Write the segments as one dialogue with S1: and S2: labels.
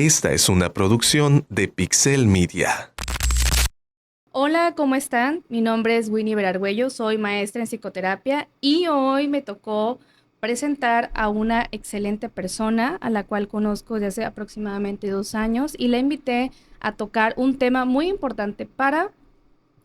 S1: Esta es una producción de Pixel Media.
S2: Hola, ¿cómo están? Mi nombre es Winnie Berargüello, soy maestra en psicoterapia y hoy me tocó presentar a una excelente persona a la cual conozco desde hace aproximadamente 2 años y la invité a tocar un tema muy importante para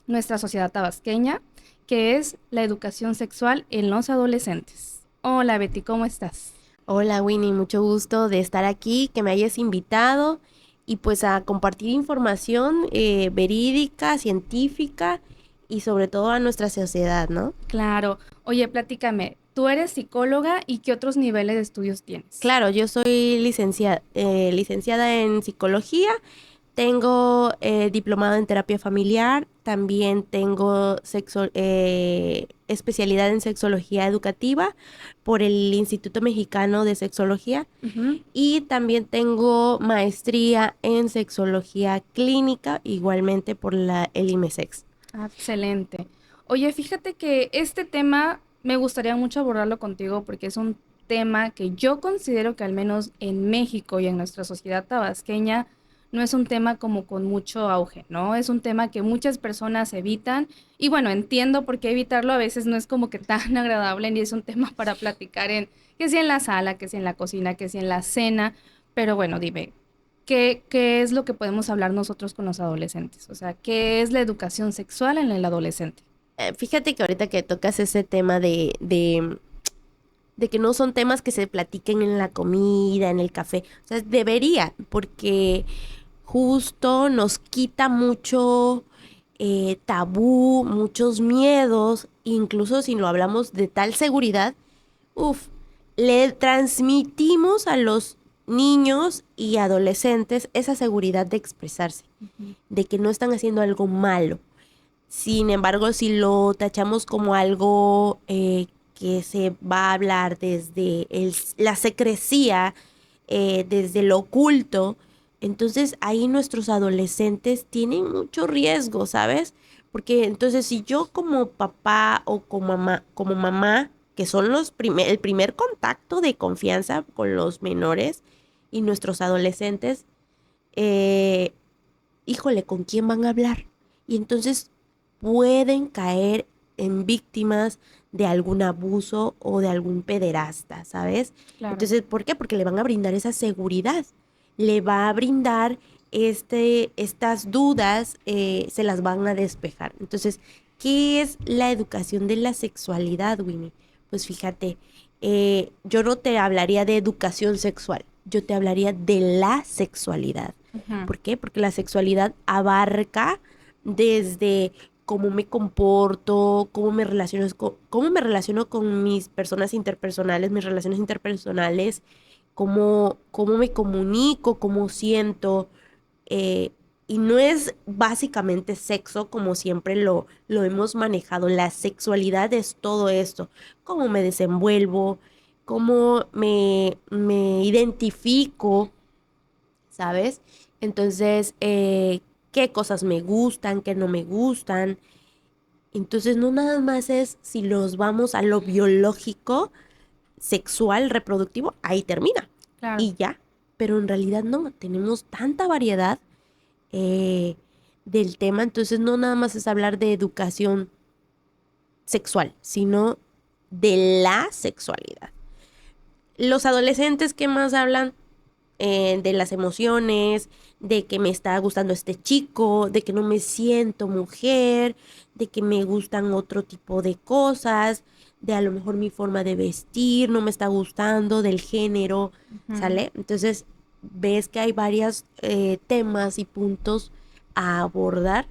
S2: nuestra sociedad tabasqueña, que es la educación sexual en los adolescentes. Hola Betty, ¿cómo estás?
S3: Hola Winnie, mucho gusto de estar aquí, que me hayas invitado y pues a compartir información verídica, científica y sobre todo a nuestra sociedad, ¿no?
S2: Claro. Oye, platícame, tú eres psicóloga y ¿qué otros niveles de estudios tienes?
S3: Claro, yo soy licenciada en psicología, tengo diplomado en terapia familiar, también tengo especialidad en sexología educativa por el Instituto Mexicano de Sexología.
S2: Ujú.
S3: Y también tengo maestría en sexología clínica, igualmente por el IMESEX.
S2: Ah, excelente. Oye, fíjate que este tema me gustaría mucho abordarlo contigo porque es un tema que yo considero que al menos en México y en nuestra sociedad tabasqueña no es un tema como con mucho auge, ¿no? Es un tema que muchas personas evitan y bueno, entiendo por qué evitarlo a veces no es como que tan agradable ni es un tema para platicar que si en la sala, que si en la cocina, que si en la cena, pero bueno, dime, ¿qué es lo que podemos hablar nosotros con los adolescentes? O sea, ¿qué es la educación sexual en el adolescente?
S3: Fíjate que ahorita que tocas ese tema de que no son temas que se platiquen en la comida, en el café, o sea, debería, porque justo nos quita mucho tabú, muchos miedos, incluso si lo hablamos de tal seguridad. Uf, le transmitimos a los niños y adolescentes esa seguridad de expresarse,
S2: Ujú.
S3: de que no están haciendo algo malo. Sin embargo, si lo tachamos como algo que se va a hablar desde la secrecía, desde lo oculto, entonces ahí nuestros adolescentes tienen mucho riesgo, ¿sabes? Porque entonces si yo como papá o como mamá, que son el primer contacto de confianza con los menores y nuestros adolescentes, eh, híjole, ¿con quién van a hablar? Y entonces pueden caer en víctimas de algún abuso o de algún pederasta, ¿sabes?
S2: Claro.
S3: Entonces, ¿por qué? Porque le van a brindar esa seguridad, le va a brindar estas dudas, se las van a despejar. Entonces, ¿qué es la educación de la sexualidad, Winnie? Pues fíjate, yo no te hablaría de educación sexual, yo te hablaría de la sexualidad.
S2: Ujú.
S3: ¿Por qué? Porque la sexualidad abarca desde cómo me comporto, cómo me relaciono con mis personas interpersonales, mis relaciones interpersonales, cómo me comunico, cómo siento. eh, y no es básicamente sexo como siempre lo hemos manejado. La sexualidad es todo esto. Cómo me desenvuelvo, cómo me identifico, ¿sabes? Entonces, qué cosas me gustan, qué no me gustan. Entonces, no nada más es si los vamos a lo biológico, sexual, reproductivo, ahí termina.
S2: Claro.
S3: Y ya. Pero en realidad no, tenemos tanta variedad eh, del tema. Entonces, no nada más es hablar de educación sexual, sino de la sexualidad. Los adolescentes que más hablan de las emociones, de que me está gustando este chico, de que no me siento mujer, de que me gustan otro tipo de cosas, de a lo mejor mi forma de vestir no me está gustando, del género,
S2: Ujú.
S3: ¿sale? Entonces ves que hay varios temas y puntos a abordar,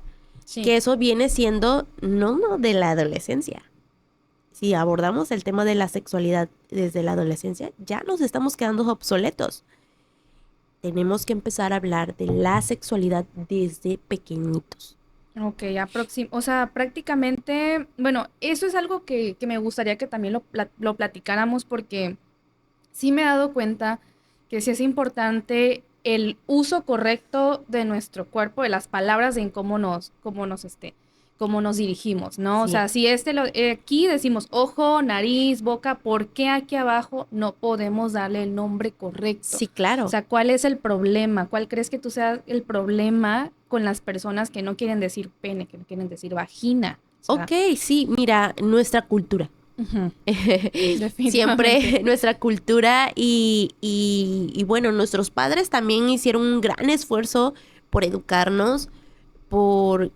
S2: Sí.
S3: que eso viene siendo no de la adolescencia. Si abordamos el tema de la sexualidad desde la adolescencia, ya nos estamos quedando obsoletos. Tenemos que empezar a hablar de la sexualidad desde pequeñitos.
S2: Ok, o sea, prácticamente, bueno, eso es algo que me gustaría que también lo platicáramos porque sí me he dado cuenta que sí es importante el uso correcto de nuestro cuerpo, de las palabras, de en cómo nos cómo nos dirigimos, ¿no? O
S3: Sí.
S2: sea, si aquí decimos ojo, nariz, boca, ¿por qué aquí abajo no podemos darle el nombre correcto?
S3: Sí,
S2: O
S3: claro.
S2: sea, ¿cuál es el problema? ¿Cuál crees que tú seas el problema con las personas que no quieren decir pene, que no quieren decir vagina? O sea,
S3: Ok, sí, mira, nuestra cultura.
S2: ujú,
S3: Siempre
S2: definitivamente.
S3: nuestra cultura y bueno, nuestros padres también hicieron un gran esfuerzo por educarnos,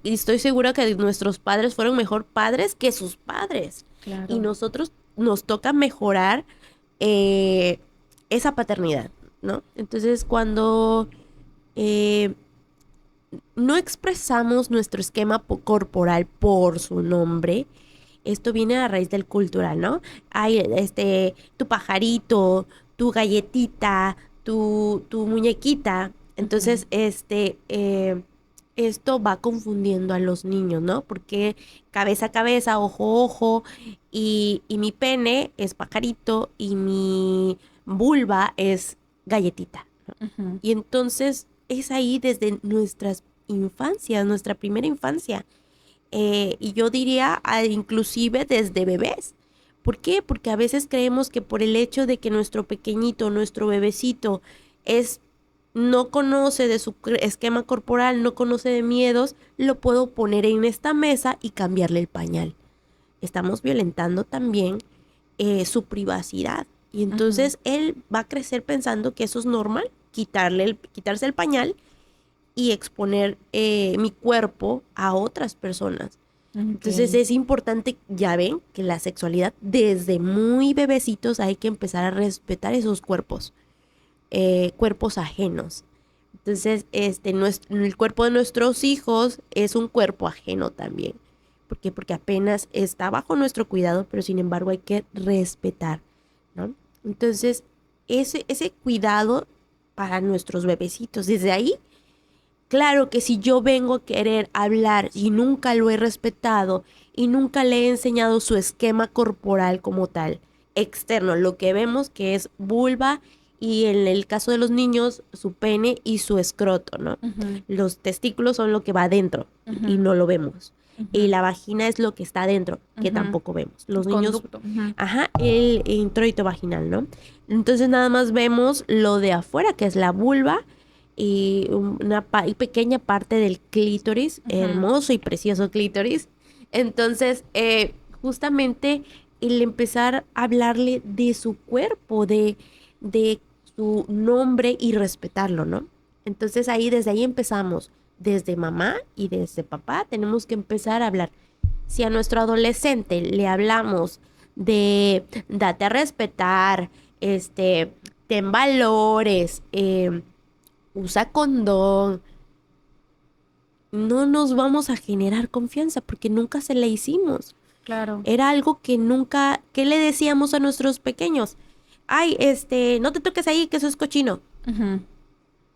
S3: y estoy segura que nuestros padres fueron mejor padres que sus padres. Y
S2: Claro.
S3: nosotros nos toca mejorar eh, esa paternidad, ¿no? Entonces, cuando eh, no expresamos nuestro esquema corporal por su nombre, esto viene a raíz del cultural, ¿no? Hay tu pajarito, tu galletita, tu muñequita. Entonces, esto va confundiendo a los niños, ¿no? Porque cabeza a cabeza, ojo, ojo, y mi pene es pajarito y mi vulva es galletita.
S2: Ujú.
S3: Y entonces es ahí desde nuestras infancias, nuestra primera infancia. Y yo diría inclusive desde bebés. ¿Por qué? Porque a veces creemos que por el hecho de que nuestro pequeñito, nuestro bebecito no conoce de su esquema corporal, no conoce de miedos, lo puedo poner en esta mesa y cambiarle el pañal. Estamos violentando también su privacidad. Y
S2: Ujú.
S3: entonces él va a crecer pensando que eso es normal, quitarse el pañal y exponer mi cuerpo a otras personas. Entonces
S2: Ok.
S3: es importante, ya ven, que la sexualidad desde muy bebecitos hay que empezar a respetar esos cuerpos ajenos. Entonces, el cuerpo de nuestros hijos es un cuerpo ajeno también. ¿Por qué? Porque apenas está bajo nuestro cuidado, pero sin embargo hay que respetar, ¿no? Entonces, ese cuidado para nuestros bebecitos, desde ahí, claro que si yo vengo a querer hablar y nunca lo he respetado y nunca le he enseñado su esquema corporal como tal, externo, lo que vemos que es vulva y en el caso de los niños, su pene y su escroto, ¿no?
S2: Ujú,
S3: Los testículos son lo que va adentro y
S2: ujú,
S3: no lo vemos. Y
S2: ujú,
S3: la vagina es lo que está adentro, que
S2: ujú.
S3: tampoco vemos. Los niños,
S2: Conducto. Ujú.
S3: ajá, el introito vaginal, ¿no? Entonces nada más vemos lo de afuera, que es la vulva y y pequeña parte del clítoris,
S2: Ujú.
S3: hermoso y precioso clítoris. Entonces, justamente el empezar a hablarle de su cuerpo, de su nombre y respetarlo, ¿no? Entonces desde ahí empezamos, desde mamá y desde papá, tenemos que empezar a hablar. Si a nuestro adolescente le hablamos de date a respetar, ten valores, usa condón, no nos vamos a generar confianza porque nunca se la hicimos.
S2: Claro.
S3: Era algo que nunca, ¿qué le decíamos a nuestros pequeños? Ay, no te toques ahí, que eso es cochino,
S2: Ujú.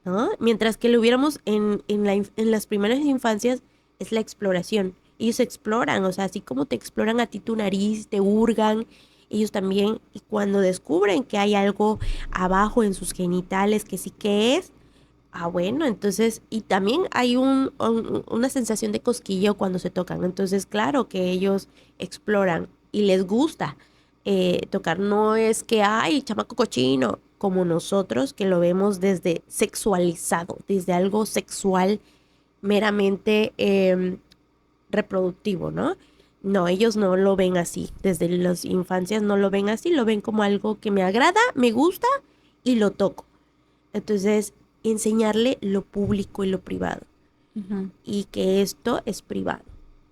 S3: ¿no? Mientras que lo hubiéramos en las primeras infancias, es la exploración. Ellos exploran, o sea, así como te exploran a ti tu nariz, te hurgan, ellos también, y cuando descubren que hay algo abajo en sus genitales, que sí que es, bueno, entonces, y también hay una sensación de cosquilleo cuando se tocan. Entonces, claro que ellos exploran y les gusta tocar. No es que, ay, chamaco cochino, como nosotros que lo vemos desde sexualizado, desde algo sexual meramente reproductivo, ¿no? No, ellos no lo ven así. Desde las infancias no lo ven así, lo ven como algo que me agrada, me gusta y lo toco. Entonces, enseñarle lo público y lo privado
S2: Ujú.
S3: y que esto es privado.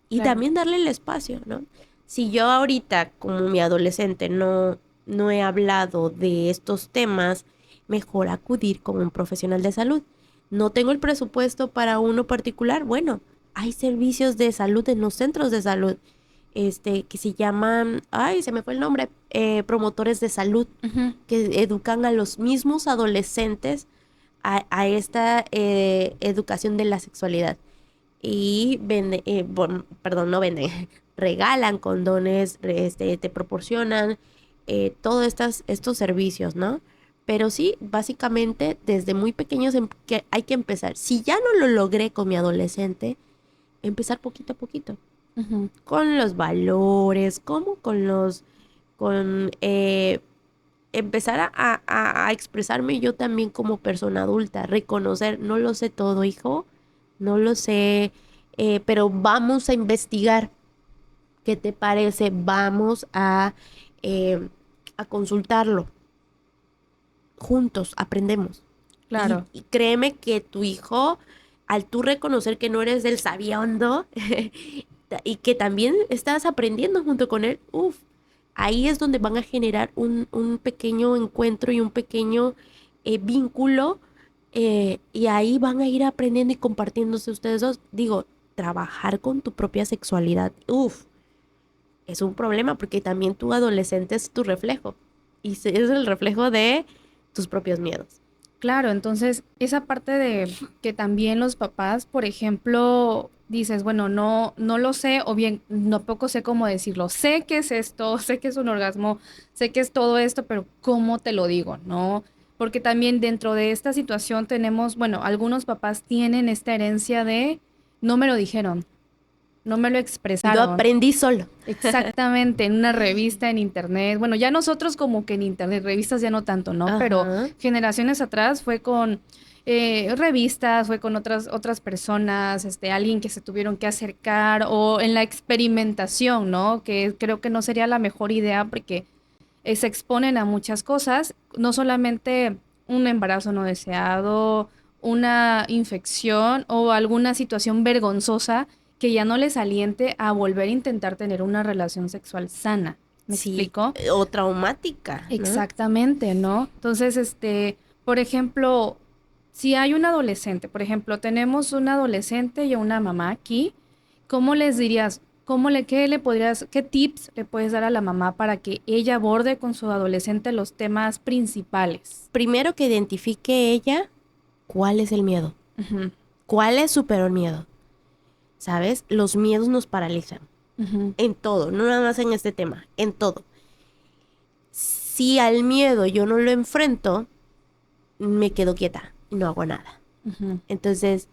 S3: Y
S2: Claro.
S3: también darle el espacio, ¿no? Si yo ahorita, como mi adolescente, no he hablado de estos temas, mejor acudir con un profesional de salud. No tengo el presupuesto para uno particular. Bueno, hay servicios de salud en los centros de salud, que se llaman, ay, se me fue el nombre, promotores de salud,
S2: Ujú.
S3: que educan a los mismos adolescentes a esta educación de la sexualidad. Y perdón, no venden, regalan condones, te proporcionan todos estos servicios, ¿no? Pero sí, básicamente desde muy pequeños que hay que empezar. Si ya no lo logré con mi adolescente, empezar poquito a poquito.
S2: Ujú.
S3: con los valores, como con empezar a expresarme yo también como persona adulta, reconocer, no lo sé todo, hijo, no lo sé, pero vamos a investigar. ¿Qué te parece? Vamos a consultarlo. Juntos aprendemos.
S2: Claro,
S3: Y créeme que tu hijo, al tú reconocer que no eres del sabiondo y que también estás aprendiendo junto con él, ahí es donde van a generar un pequeño encuentro y un pequeño vínculo, y ahí van a ir aprendiendo y compartiéndose ustedes dos. Digo, trabajar con tu propia sexualidad, es un problema porque también tu adolescente es tu reflejo y es el reflejo de tus propios miedos.
S2: claro. Entonces, esa parte de que también los papás, por ejemplo, dices, bueno, no lo sé, o bien no poco sé cómo decirlo. Sé que es esto, sé que es un orgasmo, sé que es todo esto, pero ¿cómo te lo digo? ¿No? Porque también dentro de esta situación tenemos, bueno, algunos papás tienen esta herencia de no me lo dijeron, no me lo
S3: Yo
S2: expresaron.
S3: aprendí solo.
S2: Exactamente, en una revista, en internet. Bueno, ya nosotros como que en internet, revistas ya no tanto, ¿no? Pero
S3: Ajá.
S2: generaciones atrás fue con revistas, fue con otras personas, alguien que se tuvieron que acercar o en la experimentación, ¿no? Que creo que no sería la mejor idea porque se exponen a muchas cosas, no solamente un embarazo no deseado, una infección o alguna situación vergonzosa que ya no les aliente a volver a intentar tener una relación sexual sana. ¿Me
S3: Sí,
S2: explico?
S3: o traumática, ¿no?
S2: Exactamente, ¿no? Entonces, por ejemplo, si hay un adolescente, por ejemplo, tenemos un adolescente y una mamá aquí, ¿cómo les dirías? ¿Qué le podrías, qué tips le puedes dar a la mamá para que ella aborde con su adolescente los temas principales?
S3: Primero que identifique ella cuál es el miedo,
S2: Ujú,
S3: cuál es su peor miedo. ¿Sabes? Los miedos nos paralizan
S2: ujú,
S3: en todo, no nada más en este tema, en todo. Si al miedo yo no lo enfrento, me quedo quieta y no hago nada.
S2: ujú,
S3: Entonces,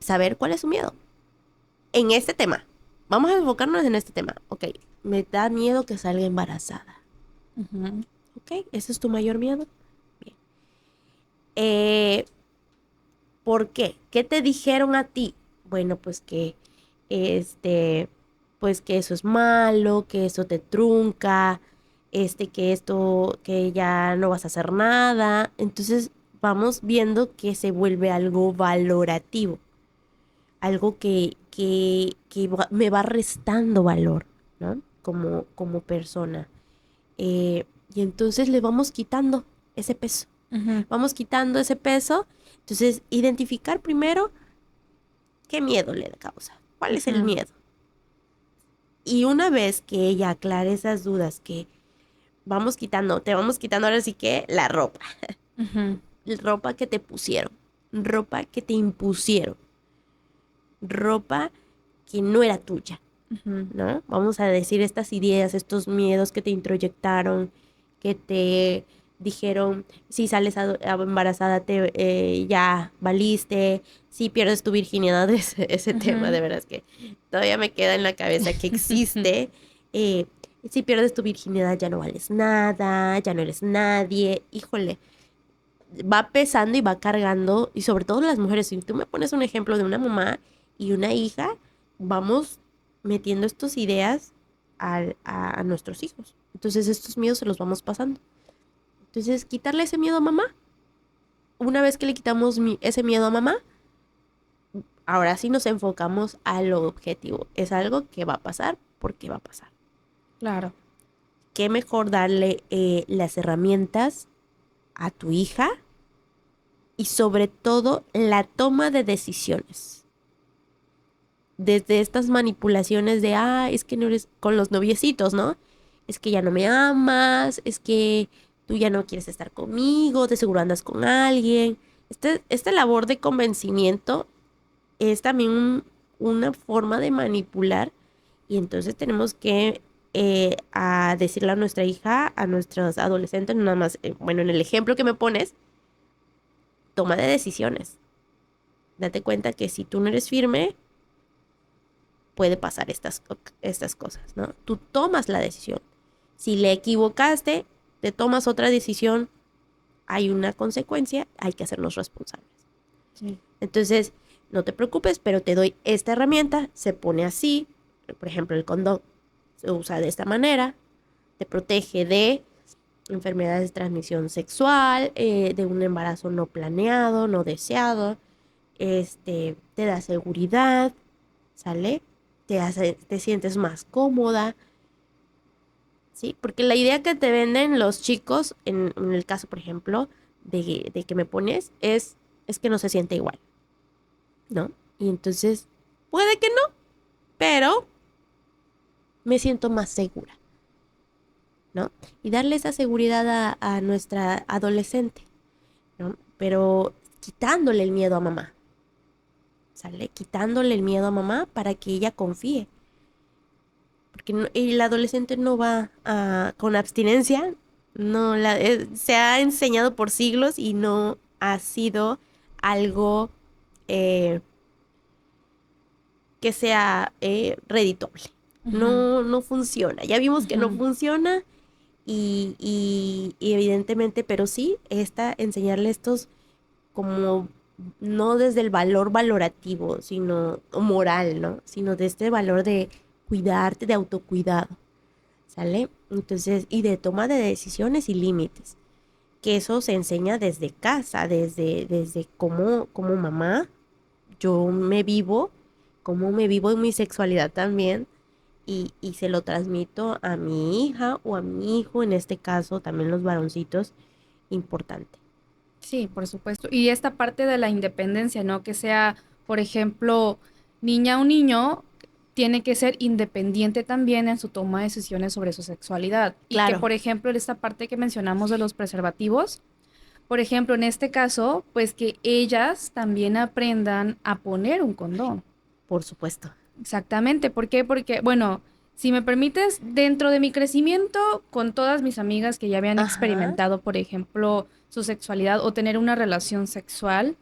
S3: saber cuál es su miedo. En este tema, vamos a enfocarnos en este tema. Ok, me da miedo que salga embarazada.
S2: ujú,
S3: Ok, ese es tu mayor miedo. Bien. Eh, ¿Por qué? ¿Qué te dijeron a ti? Bueno, pues que este, pues que eso es malo, que eso te trunca, que esto, que ya no vas a hacer nada. Entonces vamos viendo que se vuelve algo valorativo, algo que me va restando valor, ¿no? Como persona. Y entonces le vamos quitando ese peso.
S2: ujú,
S3: Vamos quitando ese peso. Entonces, identificar primero qué miedo le causa. ¿Cuál es el
S2: ujú,
S3: miedo? Y una vez que ella aclare esas dudas, que te vamos quitando ahora sí que la ropa.
S2: ujú,
S3: Ropa que te pusieron. Ropa que te impusieron. Ropa que no era tuya,
S2: ujú,
S3: ¿no? Vamos a decir estas ideas, estos miedos que te introyectaron, que te dijeron, si sales embarazada ya valiste, si pierdes tu virginidad, ese tema
S2: ujú.
S3: de veras que todavía me queda en la cabeza que existe. eh, si pierdes tu virginidad ya no vales nada, ya no eres nadie, híjole, va pesando y va cargando, y sobre todo las mujeres, si tú me pones un ejemplo de una mamá y una hija, vamos metiendo estas ideas a nuestros hijos. Entonces estos miedos se los vamos pasando. Entonces, quitarle ese miedo a mamá. Una vez que le quitamos ese miedo a mamá, ahora sí nos enfocamos a lo objetivo. Es algo que va a pasar porque va a pasar.
S2: Claro.
S3: Qué mejor darle las herramientas a tu hija y sobre todo la toma de decisiones. Desde estas manipulaciones de, es que no eres con los noviecitos, ¿no? Es que ya no me amas, es que tú ya no quieres estar conmigo, de seguro andas con alguien. Esta labor de convencimiento es también una forma de manipular, y entonces tenemos que a decirle a nuestra hija, a nuestros adolescentes, no nada más, bueno, en el ejemplo que me pones, toma de decisiones. Date cuenta que si tú no eres firme, puede pasar estas cosas, ¿no? Tú tomas la decisión. Si le equivocaste, te tomas otra decisión, hay una consecuencia, hay que hacernos responsables.
S2: Sí.
S3: Entonces, no te preocupes, pero te doy esta herramienta, se pone así, por ejemplo, el condón se usa de esta manera, te protege de enfermedades de transmisión sexual, de un embarazo no planeado, no deseado, te da seguridad, ¿sale? Te sientes más cómoda, ¿sí? Porque la idea que te venden los chicos, en el caso, por ejemplo, de que me pones, es que no se siente igual, ¿no? Y entonces, puede que no, pero me siento más segura, ¿no? Y darle esa seguridad a nuestra adolescente, ¿no? Pero quitándole el miedo a mamá, ¿sale? Quitándole el miedo a mamá para que ella confíe. Porque el adolescente no va con abstinencia, no se ha enseñado por siglos y no ha sido algo que sea redituable. No funciona. Ya vimos que no funciona y evidentemente, pero sí, enseñarle estos como no desde el valor valorativo, sino o moral, ¿no? Sino de este valor de cuidarte, de autocuidado, ¿sale? Entonces, y de toma de decisiones y límites, que eso se enseña desde casa, desde cómo mamá, cómo me vivo en mi sexualidad también, y se lo transmito a mi hija o a mi hijo, en este caso también los varoncitos, importante.
S2: Sí, por supuesto. Y esta parte de la independencia, ¿no? Que sea, por ejemplo, niña o niño, tiene que ser independiente también en su toma de decisiones sobre su sexualidad. Y que,
S3: Claro.
S2: por ejemplo, en esta parte que mencionamos de los preservativos, por ejemplo, en este caso, pues que ellas también aprendan a poner un condón.
S3: Por supuesto.
S2: Exactamente. ¿Por qué? Porque, bueno, si me permites, dentro de mi crecimiento, con todas mis amigas que ya habían
S3: Ajá.
S2: experimentado, por ejemplo, su sexualidad o tener una relación sexual,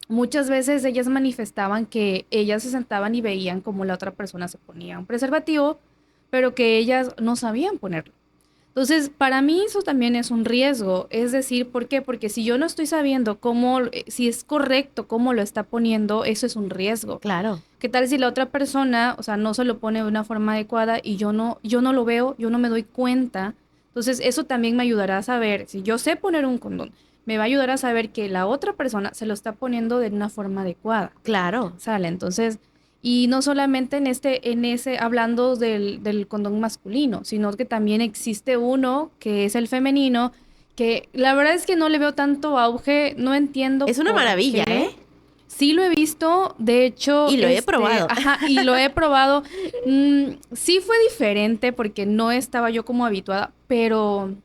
S2: muchas veces ellas manifestaban que ellas se sentaban y veían cómo la otra persona se ponía un preservativo, pero que ellas no sabían ponerlo. Entonces, para mí eso también es un riesgo. Es decir, ¿por qué? Porque si yo no estoy sabiendo cómo, si es correcto cómo lo está poniendo, eso es un riesgo.
S3: Claro.
S2: ¿Qué tal si la otra persona, o sea, no se lo pone de una forma adecuada y yo no lo veo, yo no me doy cuenta? Entonces, eso también me ayudará a saber, si yo sé poner un condón, me va a ayudar a saber que la otra persona se lo está poniendo de una forma adecuada.
S3: Claro.
S2: ¿Sale? Entonces, y no solamente hablando del condón masculino, sino que también existe uno que es el femenino, que la verdad es que no le veo tanto auge, no entiendo
S3: Es una
S2: por
S3: maravilla,
S2: qué.
S3: ¿eh?
S2: Sí lo he visto, de hecho...
S3: Y lo he probado.
S2: Ajá, y lo he probado. Sí fue diferente porque no estaba yo como habituada, pero...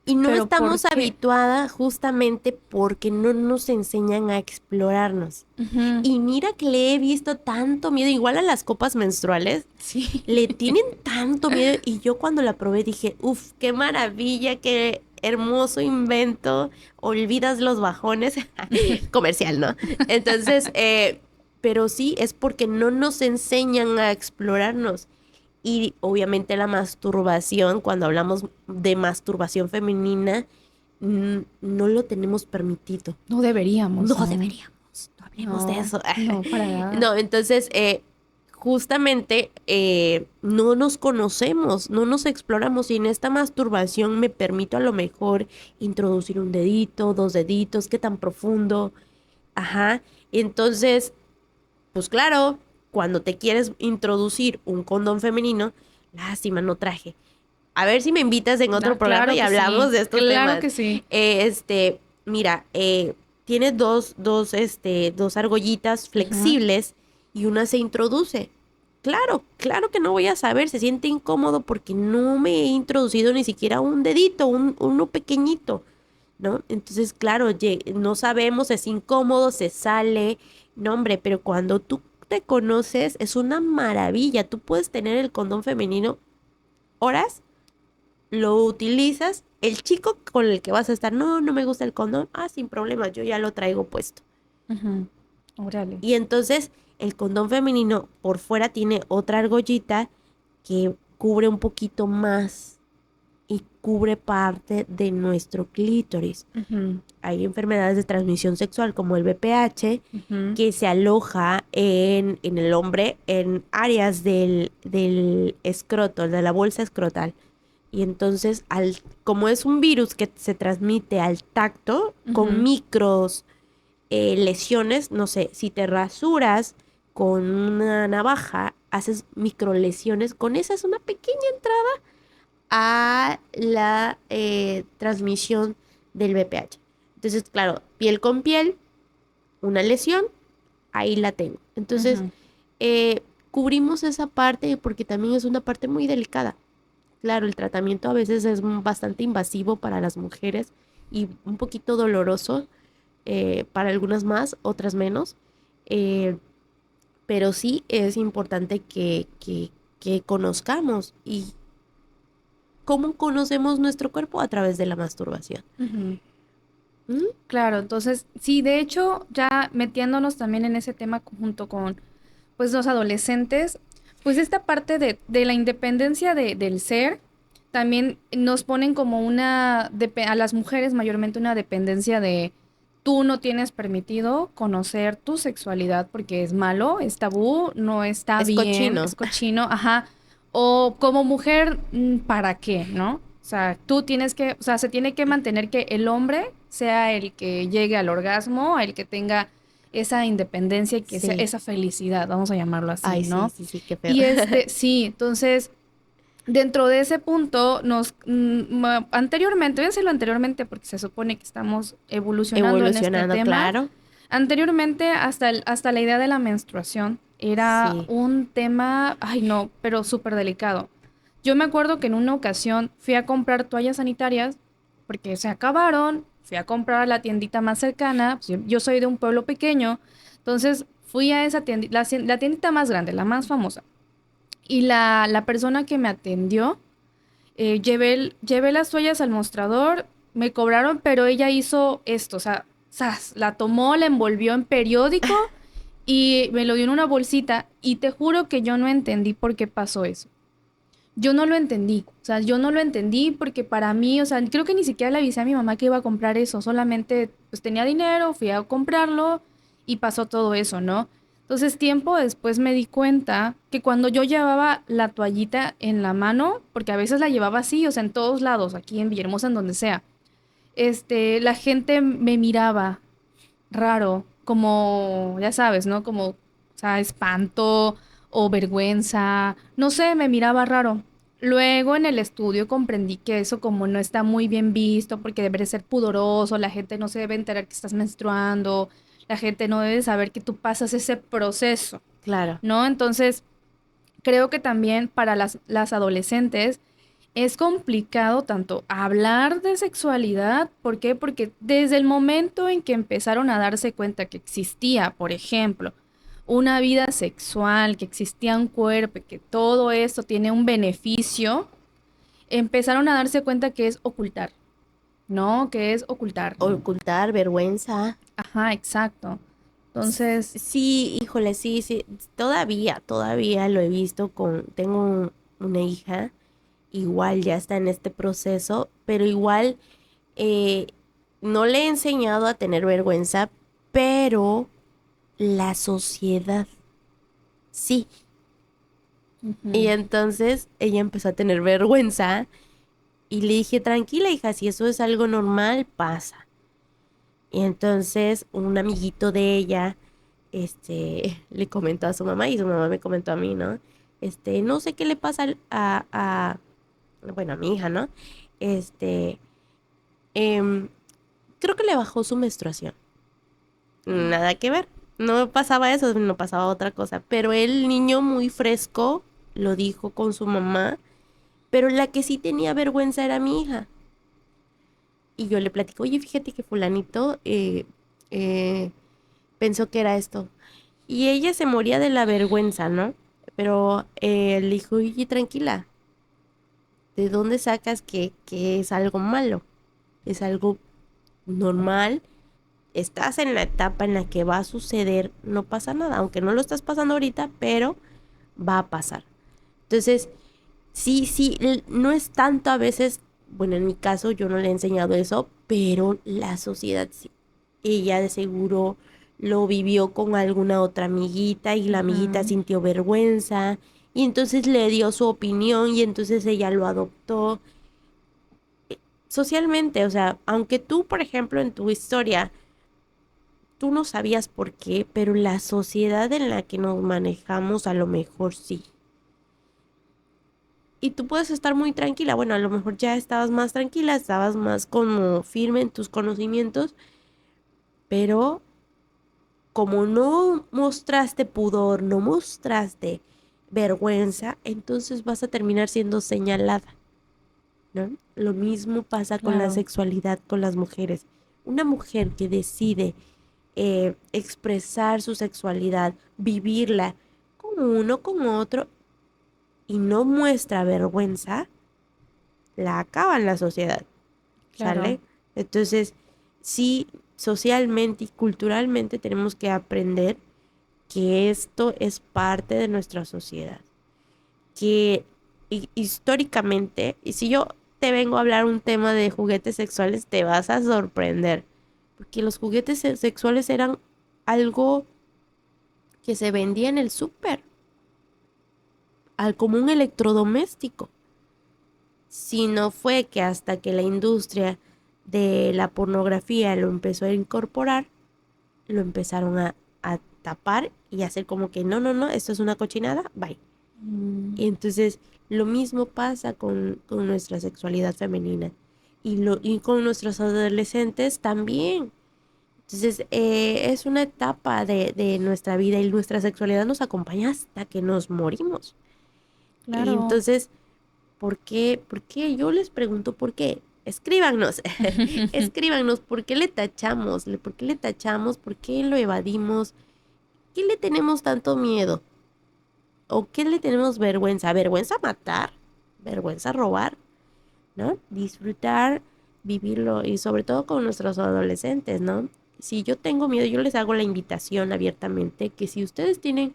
S3: Y no
S2: ¿Pero
S3: estamos
S2: por qué?
S3: habituadas justamente porque no nos enseñan a explorarnos.
S2: Ujú.
S3: Y mira que le he visto tanto miedo, igual a las copas menstruales,
S2: Sí.
S3: le tienen tanto miedo. Y yo cuando la probé dije, uff, qué maravilla, qué hermoso invento. Olvidas los bajones. Comercial, ¿no? Entonces, pero sí, es porque no nos enseñan a explorarnos. Y obviamente la masturbación, cuando hablamos de masturbación femenina, no lo tenemos permitido.
S2: No deberíamos.
S3: No deberíamos, no hablemos de
S2: No,
S3: eso.
S2: no, para nada.
S3: No, entonces, justamente no nos conocemos, no nos exploramos y en esta masturbación me permito a lo mejor introducir un dedito, dos deditos, qué tan profundo. Ajá, entonces, pues claro, cuando te quieres introducir un condón femenino, lástima, no traje. A ver si me invitas en otro programa
S2: Claro
S3: y
S2: que
S3: hablamos
S2: sí.
S3: de estos
S2: Claro
S3: temas.
S2: que sí.
S3: Mira, tiene dos argollitas flexibles y una se introduce. Claro que no voy a saber, se siente incómodo porque no me he introducido ni siquiera un dedito, uno pequeñito, ¿no? Entonces, claro, no sabemos, es incómodo, se sale, no, hombre, pero cuando tú te conoces es una maravilla. Tú puedes tener el condón femenino horas, lo utilizas, el chico con el que vas a estar, no me gusta el condón, sin problema, yo ya lo traigo puesto.
S2: Ujú. Órale.
S3: Y entonces el condón femenino por fuera tiene otra argollita que cubre un poquito más y cubre parte de nuestro clítoris.
S2: Ujú,
S3: Hay enfermedades de transmisión sexual como el VPH
S2: ujú.
S3: que se aloja en el hombre en áreas del escroto, de la bolsa escrotal. Y entonces, como es un virus que se transmite al tacto con
S2: Ujú.
S3: micros lesiones, no sé, si te rasuras con una navaja, haces micro lesiones, con esa es una pequeña entrada a la transmisión del VPH. Entonces, claro, piel con piel, una lesión, ahí la tengo. Entonces,
S2: Ujú.
S3: cubrimos esa parte porque también es una parte muy delicada. Claro, el tratamiento a veces es bastante invasivo para las mujeres y un poquito doloroso para algunas más, otras menos. Eh, pero sí es importante que conozcamos. ¿Y cómo conocemos nuestro cuerpo? A través de la masturbación.
S2: Ujú.
S3: ¿Mm?
S2: Claro, entonces, sí, de hecho, ya metiéndonos también en ese tema junto con, pues, los adolescentes, pues esta parte de la independencia del ser, también nos ponen como a las mujeres mayormente una dependencia de tú no tienes permitido conocer tu sexualidad porque es malo, es tabú, no está
S3: Es
S2: bien,
S3: cochino.
S2: es cochino, ajá. O como mujer, ¿para qué, no? O sea, tú tienes que, o sea, se tiene que mantener que el hombre sea el que llegue al orgasmo, el que tenga esa independencia y que sea
S3: Sí.
S2: esa felicidad, vamos a llamarlo así,
S3: Ay, sí,
S2: ¿no?
S3: sí, sí, qué feo.
S2: Y sí, entonces, dentro de ese punto, anteriormente, voy a decirlo anteriormente porque se supone que estamos evolucionando en este
S3: Evolucionando,
S2: tema.
S3: claro.
S2: Anteriormente, hasta la idea de la menstruación era
S3: Sí.
S2: un tema, ay no, pero súper delicado. Yo me acuerdo que en una ocasión fui a comprar toallas sanitarias porque se acabaron, fui a comprar a la tiendita más cercana, pues yo soy de un pueblo pequeño, entonces fui a esa tiendita, la tiendita más grande, la más famosa. Y la persona que me atendió, llevé las toallas al mostrador, me cobraron, pero ella hizo esto, o sea, ¡zas! La tomó, la envolvió en periódico y me lo dio en una bolsita y te juro que yo no entendí por qué pasó eso. Yo no lo entendí, o sea, yo no lo entendí porque para mí, o sea, creo que ni siquiera le avisé a mi mamá que iba a comprar eso, solamente pues tenía dinero, fui a comprarlo y pasó todo eso, ¿no? Entonces tiempo después me di cuenta que cuando yo llevaba la toallita en la mano, porque a veces la llevaba así, o sea, en todos lados, aquí en Villahermosa, en donde sea, la gente me miraba raro, como, ya sabes, ¿no? Como, o sea, espanto o vergüenza, no sé, me miraba raro. Luego en el estudio comprendí que eso como no está muy bien visto porque debe ser pudoroso, la gente no se debe enterar que estás menstruando, la gente no debe saber que tú pasas ese proceso,
S3: Claro.
S2: ¿no? Entonces, creo que también para las adolescentes es complicado tanto hablar de sexualidad, ¿por qué? Porque desde el momento en que empezaron a darse cuenta que existía, por ejemplo, una vida sexual, que existía un cuerpo, que todo esto tiene un beneficio, empezaron a darse cuenta que es ocultar, ¿no? Que es ocultar.
S3: Ocultar, vergüenza.
S2: Ajá, exacto. Entonces,
S3: Sí, híjole, sí, sí. Todavía lo he visto tengo una hija, igual ya está en este proceso, pero igual eh, no le he enseñado a tener vergüenza, pero la sociedad sí. Y
S2: ujú,
S3: entonces ella empezó a tener vergüenza y le dije, tranquila, hija, si eso es algo normal, pasa. Y entonces un amiguito de ella, le comentó a su mamá y su mamá me comentó a mí, ¿no? No sé qué le pasa bueno, a mi hija, ¿no? Este, em, creo que le bajó su menstruación. Nada que ver. No pasaba eso, no pasaba otra cosa. Pero el niño muy fresco lo dijo con su mamá, pero la que sí tenía vergüenza era mi hija. Y yo le platico, oye, fíjate que fulanito eh, pensó que era esto. Y ella se moría de la vergüenza, ¿no? Pero le dijo, oye, tranquila, ¿de dónde sacas que es algo malo? Es algo normal estás en la etapa en la que va a suceder, no pasa nada, aunque no lo estás pasando ahorita, pero va a pasar. Entonces, sí, no es tanto a veces, bueno, en mi caso yo no le he enseñado eso, pero la sociedad sí. Ella de seguro lo vivió con alguna otra amiguita y la amiguita
S2: Ujú.
S3: sintió vergüenza y entonces le dio su opinión y entonces ella lo adoptó socialmente. O sea, aunque tú, por ejemplo, en tu historia, tú no sabías por qué, pero la sociedad en la que nos manejamos a lo mejor sí. Y tú puedes estar muy tranquila. Bueno, a lo mejor ya estabas más tranquila, estabas más como firme en tus conocimientos, pero como no mostraste pudor, no mostraste vergüenza, entonces vas a terminar siendo señalada, ¿no? Lo mismo pasa con la
S2: Claro,
S3: sexualidad con las mujeres. Una mujer que decide expresar su sexualidad, vivirla con uno, con otro, y no muestra vergüenza, la acaba en la sociedad,
S2: claro,
S3: ¿sale? Entonces, sí, socialmente y culturalmente tenemos que aprender que esto es parte de nuestra sociedad, que históricamente, y si yo te vengo a hablar un tema de juguetes sexuales, te vas a sorprender, porque los juguetes sexuales eran algo que se vendía en el súper, como un electrodoméstico. Si no fue que hasta que la industria de la pornografía lo empezó a incorporar, lo empezaron a tapar y hacer como que no, esto es una cochinada, bye.
S2: mm,
S3: Y entonces lo mismo pasa con nuestra sexualidad femenina y con nuestros adolescentes también. Entonces es una etapa de nuestra vida y nuestra sexualidad nos acompaña hasta que nos morimos. Y
S2: claro.
S3: entonces, ¿por qué? ¿Por qué? Yo les pregunto por qué. Escríbanos, escríbanos, ¿por qué le tachamos? ¿Por qué le tachamos? ¿Por qué lo evadimos? ¿Qué le tenemos tanto miedo? ¿O qué le tenemos vergüenza? ¿Vergüenza matar? ¿Vergüenza robar? ¿No? Disfrutar, vivirlo y sobre todo con nuestros adolescentes, ¿no? Si yo tengo miedo, yo les hago la invitación abiertamente que si ustedes tienen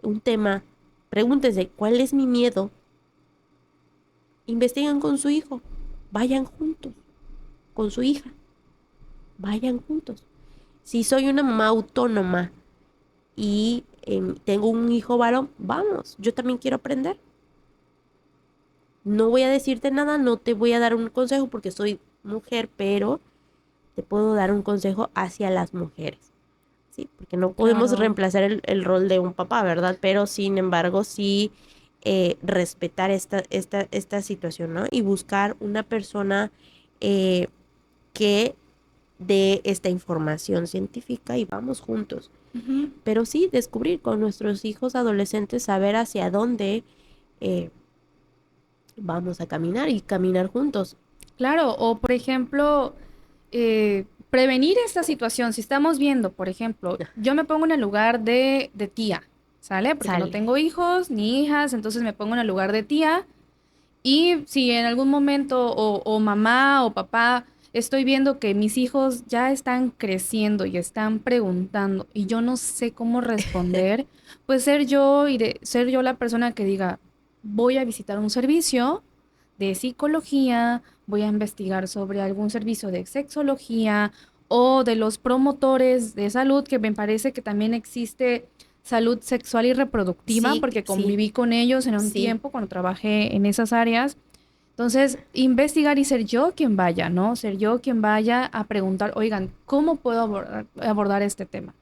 S3: un tema, pregúntense, ¿cuál es mi miedo? Investiguen con su hijo, vayan juntos, con su hija, vayan juntos. Si soy una mamá autónoma y tengo un hijo varón, vamos, yo también quiero aprender. No voy a decirte nada, no te voy a dar un consejo porque soy mujer, pero te puedo dar un consejo hacia las mujeres, ¿sí? Porque no podemos
S2: Claro.
S3: reemplazar el rol de un papá, ¿verdad? Pero sin embargo, sí respetar esta situación, ¿no? Y buscar una persona eh, que dé esta información científica y vamos juntos.
S2: Ujú.
S3: Pero sí, descubrir con nuestros hijos adolescentes, saber hacia dónde eh, vamos a caminar y caminar juntos.
S2: Claro, o por ejemplo, prevenir esta situación. Si estamos viendo, por ejemplo, yo me pongo en el lugar de tía, ¿sale? Porque no
S3: Sale.
S2: tengo hijos ni hijas, entonces me pongo en el lugar de tía. Y si en algún momento o mamá o papá estoy viendo que mis hijos ya están creciendo y están preguntando y yo no sé cómo responder, pues ser yo la persona que diga, voy a visitar un servicio de psicología, voy a investigar sobre algún servicio de sexología o de los promotores de salud, que me parece que también existe salud sexual y reproductiva,
S3: Sí,
S2: porque
S3: sí,
S2: conviví con ellos en un
S3: sí.
S2: tiempo cuando trabajé en esas áreas. Entonces, investigar y ser yo quien vaya, ¿no? Ser yo quien vaya a preguntar, oigan, ¿cómo puedo abordar este tema?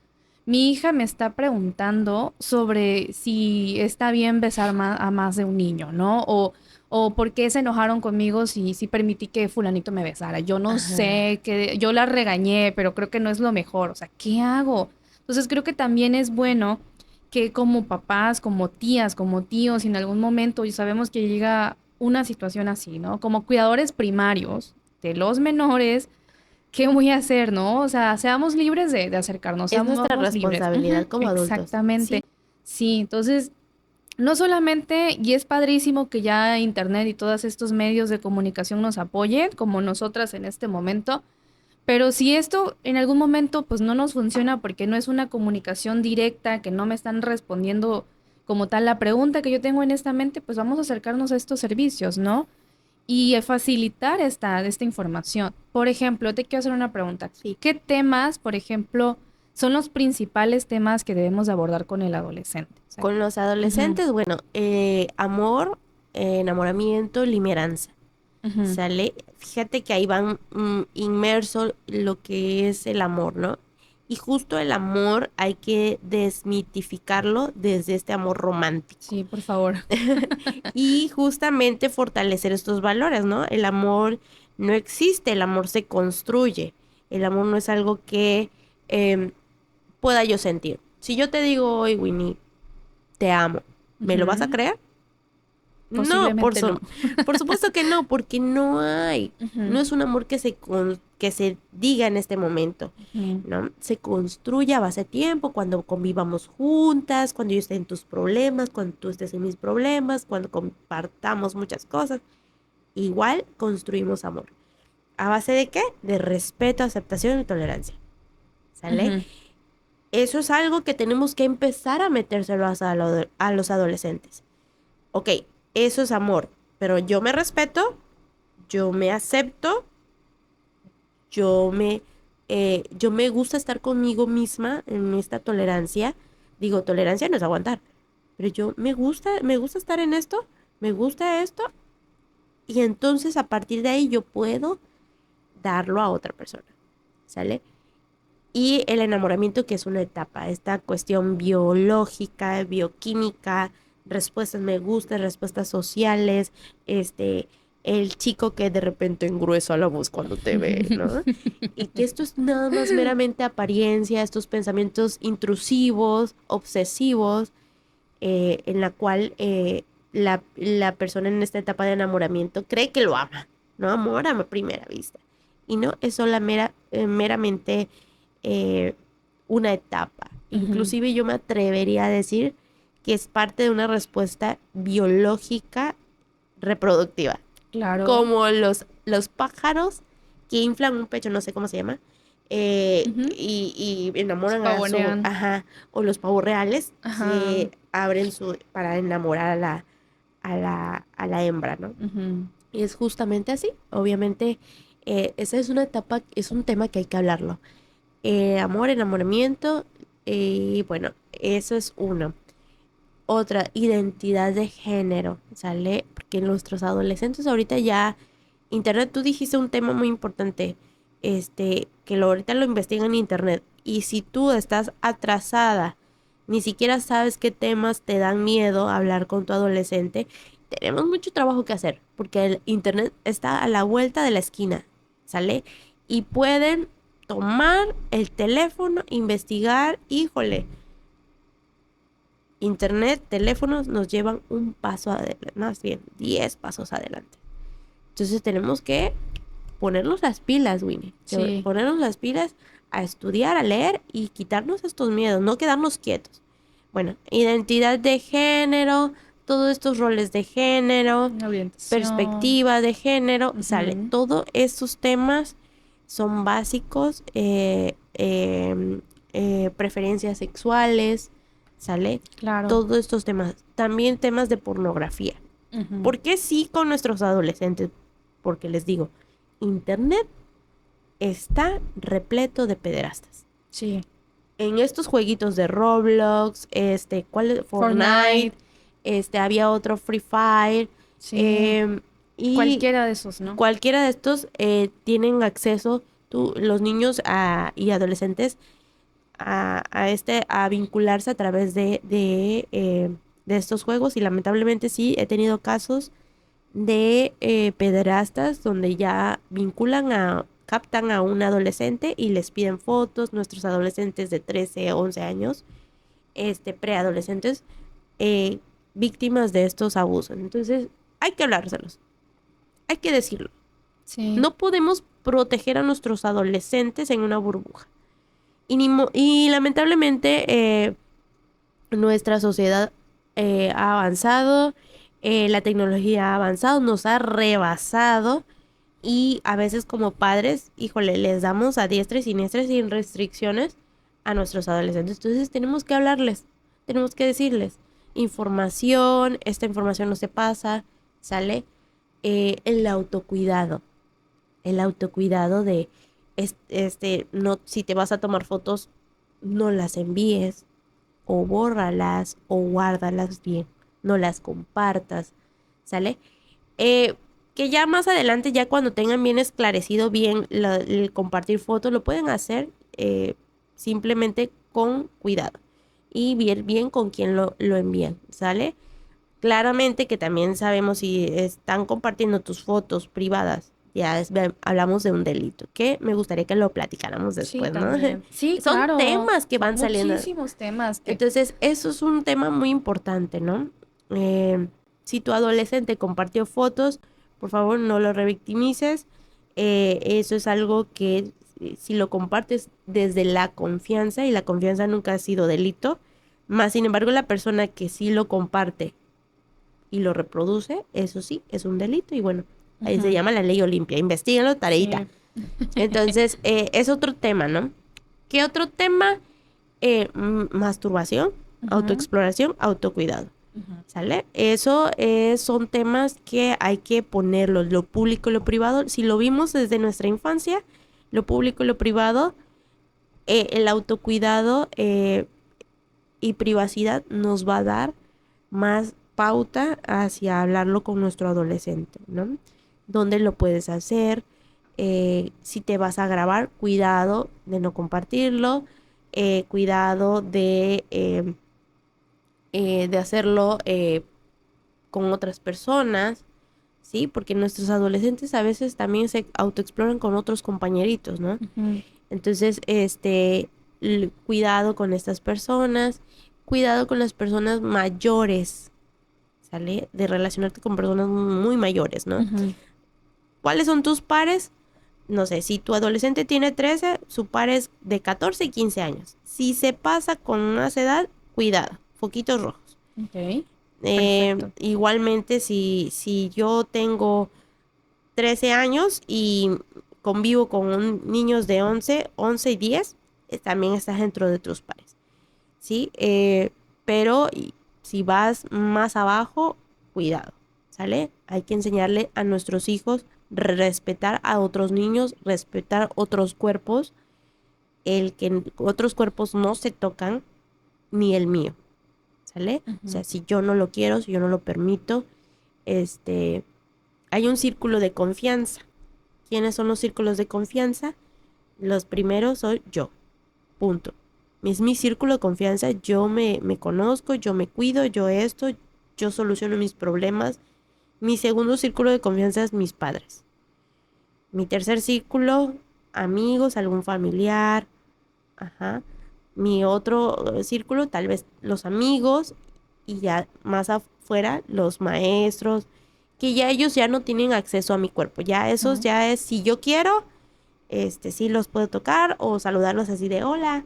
S2: Mi hija me está preguntando sobre si está bien besar a más de un niño, ¿no? O por qué se enojaron conmigo si permití que fulanito me besara. Yo no
S3: Ajá.
S2: sé, que yo la regañé, pero creo que no es lo mejor. O sea, ¿qué hago? Entonces creo que también es bueno que como papás, como tías, como tíos, en algún momento, y sabemos que llega una situación así, ¿no? Como cuidadores primarios de los menores, ¿qué voy a hacer, no? O sea, seamos libres de acercarnos,
S3: Es nuestra
S2: seamos libres. Ujú,
S3: responsabilidad como adultos.
S2: exactamente.
S3: Sí.
S2: Sí, entonces, no solamente, y es padrísimo que ya Internet y todos estos medios de comunicación nos apoyen, como nosotras en este momento, Pero si esto en algún momento pues no nos funciona porque no es una comunicación directa, que no me están respondiendo como tal la pregunta que yo tengo en esta mente, pues vamos a acercarnos a estos servicios, ¿no? Y facilitar esta información. Por ejemplo, te quiero hacer una pregunta.
S3: Sí.
S2: ¿Qué temas, por ejemplo, son los principales temas que debemos de abordar con el adolescente? O sea,
S3: Con los adolescentes, bueno, amor, enamoramiento, limeranza.
S2: ujú,
S3: ¿Sale? Fíjate que ahí van inmerso lo que es el amor, ¿no? Y justo el amor hay que desmitificarlo desde este amor romántico.
S2: sí, por favor.
S3: Y justamente fortalecer estos valores, ¿no? El amor no existe, el amor se construye. El amor no es algo que em, pueda yo sentir. Si yo te digo hoy, Winnie, te amo, ¿me lo vas a
S2: Ujú,
S3: creer? No,
S2: posiblemente no.
S3: por supuesto que no, porque no hay. No
S2: Ujú,
S3: es un amor que se diga en este momento,
S2: ujú,
S3: ¿no? Se construye a base de tiempo, cuando convivamos juntas, cuando yo esté en tus problemas, cuando tú estés en mis problemas, cuando compartamos muchas cosas. Igual construimos amor. ¿A base de qué? De respeto, aceptación y tolerancia. ¿Sale?
S2: ujú.
S3: Eso es algo que tenemos que empezar a metérselo a los adolescentes. Ok, eso es amor, pero yo me respeto, yo me acepto, yo me, yo me gusta estar conmigo misma en esta tolerancia. Digo, tolerancia no es aguantar, pero yo me gusta estar en esto, me gusta esto, y entonces a partir de ahí yo puedo darlo a otra persona, ¿sale? Y el enamoramiento, que es una etapa, esta cuestión biológica, bioquímica, respuestas me gusta, respuestas sociales, este, el chico que de repente engruesa la voz cuando te ve, ¿no? Y que esto es nada más meramente apariencia, estos pensamientos intrusivos, obsesivos, en la cual la persona en esta etapa de enamoramiento cree que lo ama, ¿no? Amor a primera vista. Y no, es meramente eh, una etapa.
S2: Ujú,
S3: Inclusive yo me atrevería a decir que es parte de una respuesta biológica reproductiva.
S2: claro.
S3: Como los pájaros que inflan un pecho, no sé cómo se llama,
S2: Ujú.
S3: y enamoran a su,
S2: Pavonean.
S3: ajá, o los pavos reales
S2: Ajá.
S3: que abren para enamorar a la hembra, ¿no?
S2: Ujú,
S3: Y es justamente así. Obviamente, esa es una etapa, es un tema que hay que hablarlo. Amor, enamoramiento, y bueno, eso es uno. Otra, identidad de género, ¿sale? Porque nuestros adolescentes ahorita ya, internet, tú dijiste un tema muy importante, que ahorita lo investigan en internet. Y si tú estás atrasada, ni siquiera sabes qué temas te dan miedo hablar con tu adolescente, tenemos mucho trabajo que hacer, porque el internet está a la vuelta de la esquina, ¿sale? Y pueden tomar el teléfono, investigar, híjole. Internet, teléfonos nos llevan un paso adelante, más bien 10 pasos adelante. Entonces tenemos que ponernos las pilas, Winnie.
S2: sí,
S3: Ponernos las pilas a estudiar, a leer y quitarnos estos miedos, no quedarnos quietos. Bueno, identidad de género, todos estos roles de género,
S2: una orientación.
S3: perspectiva de género, sale.
S2: Ujú,
S3: Todos estos temas son básicos, preferencias sexuales, ¿sale?
S2: claro.
S3: Todos estos temas. También temas de pornografía.
S2: Ujú,
S3: ¿Por qué sí con nuestros adolescentes? Porque les digo, Internet está repleto de pederastas.
S2: sí.
S3: En estos jueguitos de Roblox, ¿cuál es? Fortnite,
S2: Fortnite,
S3: había otro Free Fire,
S2: sí.
S3: em, y
S2: Cualquiera de esos, ¿no?
S3: cualquiera de estos tienen acceso, los niños y adolescentes, a vincularse a través de estos juegos. Y lamentablemente sí, he tenido casos de pederastas donde ya captan a un adolescente y les piden fotos, nuestros adolescentes de 13 11 años, preadolescentes, eh, víctimas de estos abusos. Entonces, hay que hablárselos, hay que decirlo.
S2: Sí.
S3: No podemos proteger a nuestros adolescentes en una burbuja. Y lamentablemente nuestra sociedad ha avanzado, la tecnología ha avanzado, nos ha rebasado Y a veces como padres, híjole, les damos a diestra y siniestra sin restricciones a nuestros adolescentes. Entonces tenemos que hablarles, tenemos que decirles información, esta información no se pasa, ¿sale? El autocuidado de, no, si te vas a tomar fotos, no las envíes, o bórralas, o guárdalas bien, no las compartas, ¿sale? Que ya más adelante, ya cuando tengan bien esclarecido bien el compartir fotos, lo pueden hacer simplemente con cuidado y ver bien con quién lo envían, ¿sale? Claramente que también sabemos si están compartiendo tus fotos privadas, hablamos de un delito, que me gustaría que lo platicáramos
S2: Sí,
S3: después, ¿no?
S2: también. Sí,
S3: Son
S2: claro.
S3: temas que
S2: Son
S3: van saliendo.
S2: muchísimos temas que...
S3: Entonces, eso es un tema muy importante, ¿no? Si tu adolescente compartió fotos, por favor no lo revictimices. Eso es algo que si lo compartes desde la confianza, y la confianza nunca ha sido delito, más sin embargo la persona que sí lo comparte y lo reproduce, eso sí, es un delito. Y bueno, ahí se llama la ley Olimpia. Investíguenlo, tareita.
S2: Sí.
S3: Entonces, es otro tema, ¿no? ¿Qué otro tema? Masturbación, autoexploración, autocuidado. ¿Sale? Eso son temas que hay que ponerlos, lo público y lo privado. Si lo vimos desde nuestra infancia, lo público y lo privado, el autocuidado y privacidad nos va a dar más pauta hacia hablarlo con nuestro adolescente, ¿no? ¿Dónde lo puedes hacer? Si te vas a grabar, cuidado de no compartirlo, cuidado de hacerlo con otras personas, ¿sí? Porque nuestros adolescentes a veces también se autoexploran con otros compañeritos, ¿no? Entonces, cuidado con estas personas, cuidado con las personas mayores, ¿sale? De relacionarte con personas muy mayores, ¿no? ¿Cuáles son tus pares? No sé, si tu adolescente tiene 13, su par es de 14 y 15 años. Si se pasa con más edad, cuidado, foquitos rojos.
S2: Ok. Perfecto.
S3: Igualmente, si yo tengo 13 años y convivo con niños de 11 y 10, también estás dentro de tus pares, ¿sí? Pero si vas más abajo, cuidado, ¿sale? Hay que enseñarle a nuestros hijos respetar a otros niños, respetar otros cuerpos, el que otros cuerpos no se tocan, ni el mío, ¿sale? O sea, si yo no lo quiero, si yo no lo permito, hay un círculo de confianza. ¿Quiénes son los círculos de confianza? Los primeros soy yo, punto. Es mi círculo de confianza, yo me conozco, yo me cuido, yo soluciono mis problemas. Mi segundo círculo de confianza es mis padres. Mi tercer círculo, amigos, algún familiar. Ajá. Mi otro círculo, tal vez los amigos, y ya más afuera, los maestros, que ya ellos ya no tienen acceso a mi cuerpo. Ya esos ya es, si yo quiero, sí los puedo tocar o saludarlos así de hola,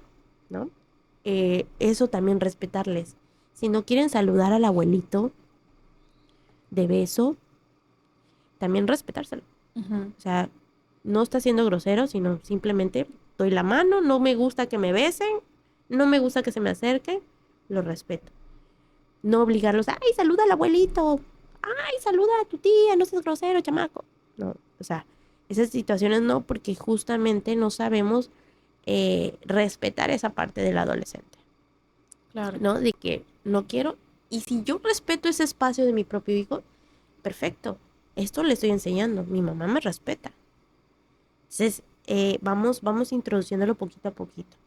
S3: ¿no? Eso también respetarles. Si no quieren saludar al abuelito de beso, también respetárselo. O sea, no está siendo grosero, sino simplemente doy la mano, no me gusta que me besen, no me gusta que se me acerquen, lo respeto. No obligarlos a, ay, saluda al abuelito, ay, saluda a tu tía, no seas grosero, chamaco. No, o sea, esas situaciones no, porque justamente no sabemos respetar esa parte del adolescente.
S2: Claro.
S3: ¿No? De que no quiero. Y si yo respeto ese espacio de mi propio hijo, perfecto. Esto le estoy enseñando. Mi mamá me respeta. Entonces, vamos introduciéndolo poquito a poquito.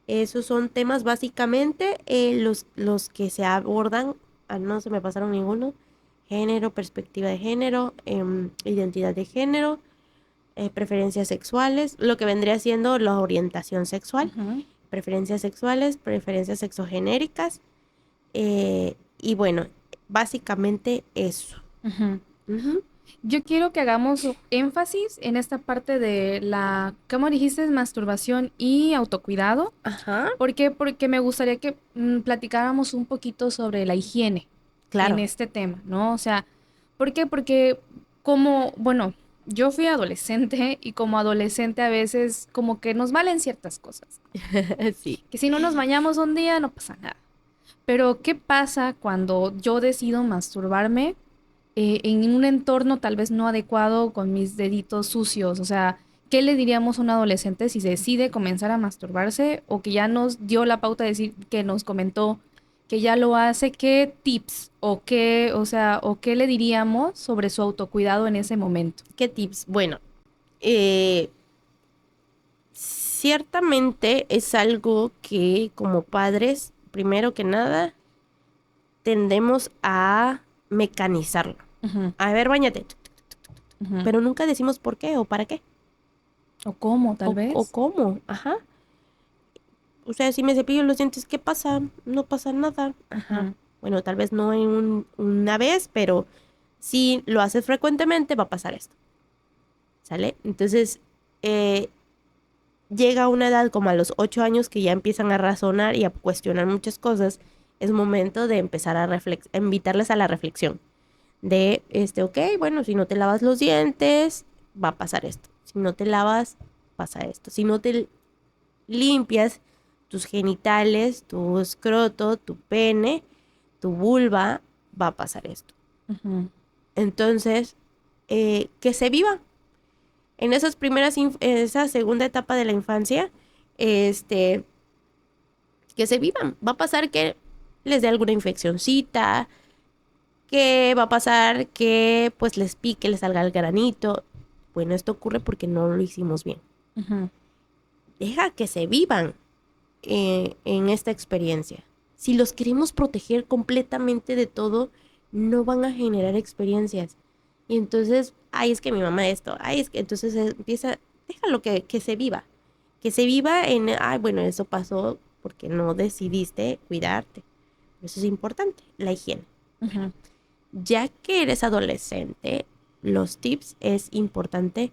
S3: Esos son temas básicamente los que se abordan. No se me pasaron ninguno. Género, perspectiva de género, identidad de género, preferencias sexuales, lo que vendría siendo la orientación sexual, preferencias sexuales, preferencias sexogenéricas, y bueno, básicamente eso.
S2: Yo quiero que hagamos énfasis en esta parte de la, ¿cómo dijiste? Masturbación y autocuidado.
S3: Ajá.
S2: ¿Por qué? Porque me gustaría que platicáramos un poquito sobre la higiene
S3: Claro.
S2: en este tema, ¿no? O sea, ¿por qué? Porque como, bueno, yo fui adolescente y como adolescente a veces como que nos valen ciertas cosas.
S3: Sí.
S2: Que si no nos bañamos un día no pasa nada. Pero ¿qué pasa cuando yo decido masturbarme en un entorno tal vez no adecuado con mis deditos sucios? O sea, ¿qué le diríamos a un adolescente si se decide comenzar a masturbarse o que ya nos dio la pauta de decir que nos comentó que ya lo hace? ¿Qué tips o qué, o sea, o qué le diríamos sobre su autocuidado en ese momento?
S3: ¿Qué tips? Bueno, eh, ciertamente es algo que como padres, primero que nada, tendemos a mecanizarlo.
S2: Ujú,
S3: A ver, báñate.
S2: ujú.
S3: Pero nunca decimos por qué o para qué
S2: ¿O cómo, tal
S3: o
S2: vez?
S3: cómo. Ajá. O sea, si me cepillo los dientes, ¿qué pasa? No pasa nada. Ajá.
S2: Ujú,
S3: Bueno, tal vez no en una vez, pero si lo haces frecuentemente va a pasar esto. ¿Sale? Entonces, eh, llega una edad como a los 8 años que ya empiezan a razonar y a cuestionar muchas cosas. Es momento de empezar a invitarles a la reflexión. De, ok, bueno, si no te lavas los dientes, va a pasar esto. Si no te lavas, pasa esto. Si no te limpias tus genitales, tu escroto, tu pene, tu vulva, va a pasar esto.
S2: ujú,
S3: Entonces, que se viva. En esas esa segunda etapa de la infancia, este, que se vivan. Va a pasar que les dé alguna infeccioncita, que va a pasar que pues les pique, les salga el granito. Bueno, esto ocurre porque no lo hicimos bien.
S2: ujú,
S3: Deja que se vivan en esta experiencia. Si los queremos proteger completamente de todo, no van a generar experiencias. Y entonces, ay, es que mi mamá esto, ay, es que entonces empieza, déjalo que se viva. Que se viva en, ay, bueno, eso pasó porque no decidiste cuidarte. Eso es importante, la higiene.
S2: ujú,
S3: Ya que eres adolescente, los tips es importante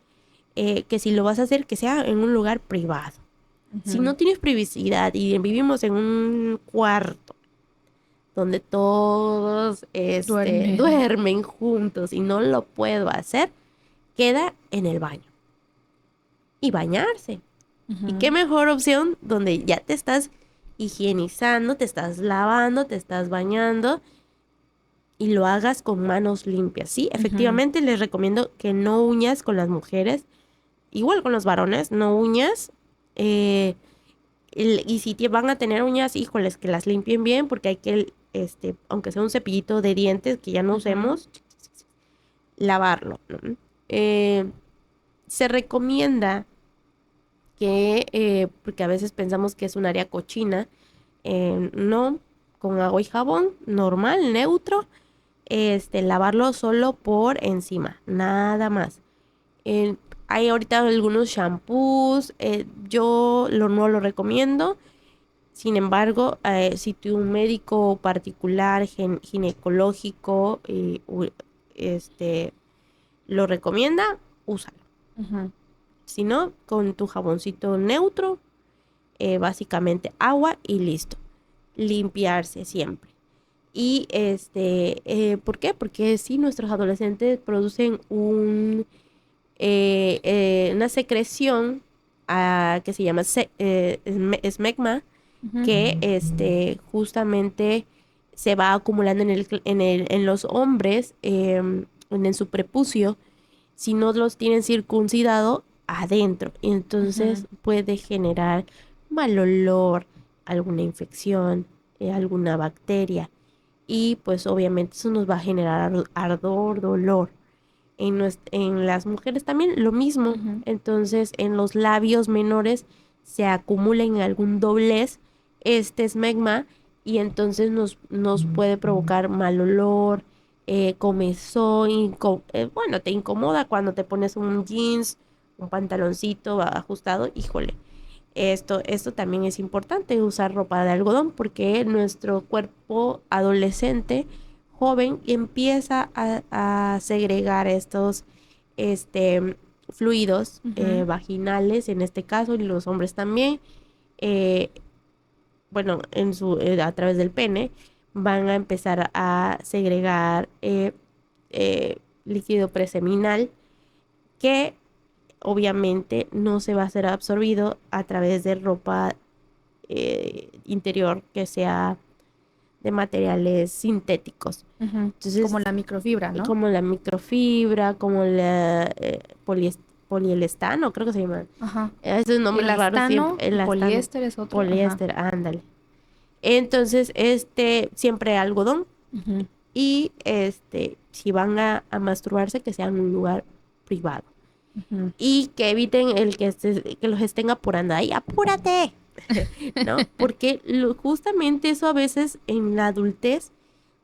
S3: que si lo vas a hacer, que sea en un lugar privado. Si
S2: ujú.
S3: no tienes privacidad y vivimos en un cuarto donde todos
S2: Duermen.
S3: duermen juntos y no lo puedo hacer, queda en el baño y bañarse. ¿Y qué
S2: Ujú,
S3: mejor opción donde ya te estás higienizando, te estás lavando, te estás bañando y lo hagas con manos limpias? Sí,
S2: ujú,
S3: efectivamente les recomiendo que no uñas con las mujeres, igual con los varones, no uñas. eh, y si van a tener uñas, híjoles, que las limpien bien, porque hay que, aunque sea un cepillito de dientes que ya no
S2: ujú,
S3: usemos, lavarlo, ¿no? Eh, Se recomienda que, porque a veces pensamos que es un área cochina, no, con agua y jabón, normal, neutro, lavarlo solo por encima, nada más. Eh, Hay ahorita algunos shampoos, no lo recomiendo. Sin embargo, si tu médico particular, ginecológico, este, lo recomienda, úsalo.
S2: ujú,
S3: Si no, con tu jaboncito neutro, básicamente agua y listo. Limpiarse siempre. Y ¿por qué? Porque si nuestros adolescentes producen una secreción que se llama esmegma,
S2: ujú,
S3: que justamente se va acumulando en los hombres, en su prepucio, si no los tienen circuncidado adentro. Y
S2: ujú,
S3: entonces puede generar mal olor, alguna infección, alguna bacteria. Y pues obviamente eso nos va a generar ardor, dolor. En las mujeres también lo mismo.
S2: ujú,
S3: Entonces, en los labios menores se acumula en algún doblez este esmegma y entonces nos puede provocar mal olor, comezón, bueno, te incomoda cuando te pones un jeans, un pantaloncito ajustado, híjole. Esto también es importante, usar ropa de algodón, porque nuestro cuerpo adolescente, joven, empieza a segregar estos este, fluidos
S2: ujú,
S3: vaginales, en este caso, y los hombres también, eh, bueno, a través del pene, van a empezar a segregar líquido preseminal que obviamente no se va a ser absorbido a través de ropa interior que sea de materiales sintéticos.
S2: Ujú.
S3: Entonces,
S2: Como la microfibra, ¿no?
S3: como la microfibra, como la polielestano, creo que se llama.
S2: Ajá.
S3: Esos nombres raros
S2: Elastano
S3: siempre.
S2: y
S3: Elastano,
S2: poliéster es otro. Ajá.
S3: poliéster, ándale. Entonces, siempre algodón.
S2: Ujú.
S3: Y si van a masturbarse, que sea en un lugar privado.
S2: Ujú.
S3: Y que eviten que los estén apurando. ¡Ay, apúrate! ¿No? Porque justamente eso a veces en la adultez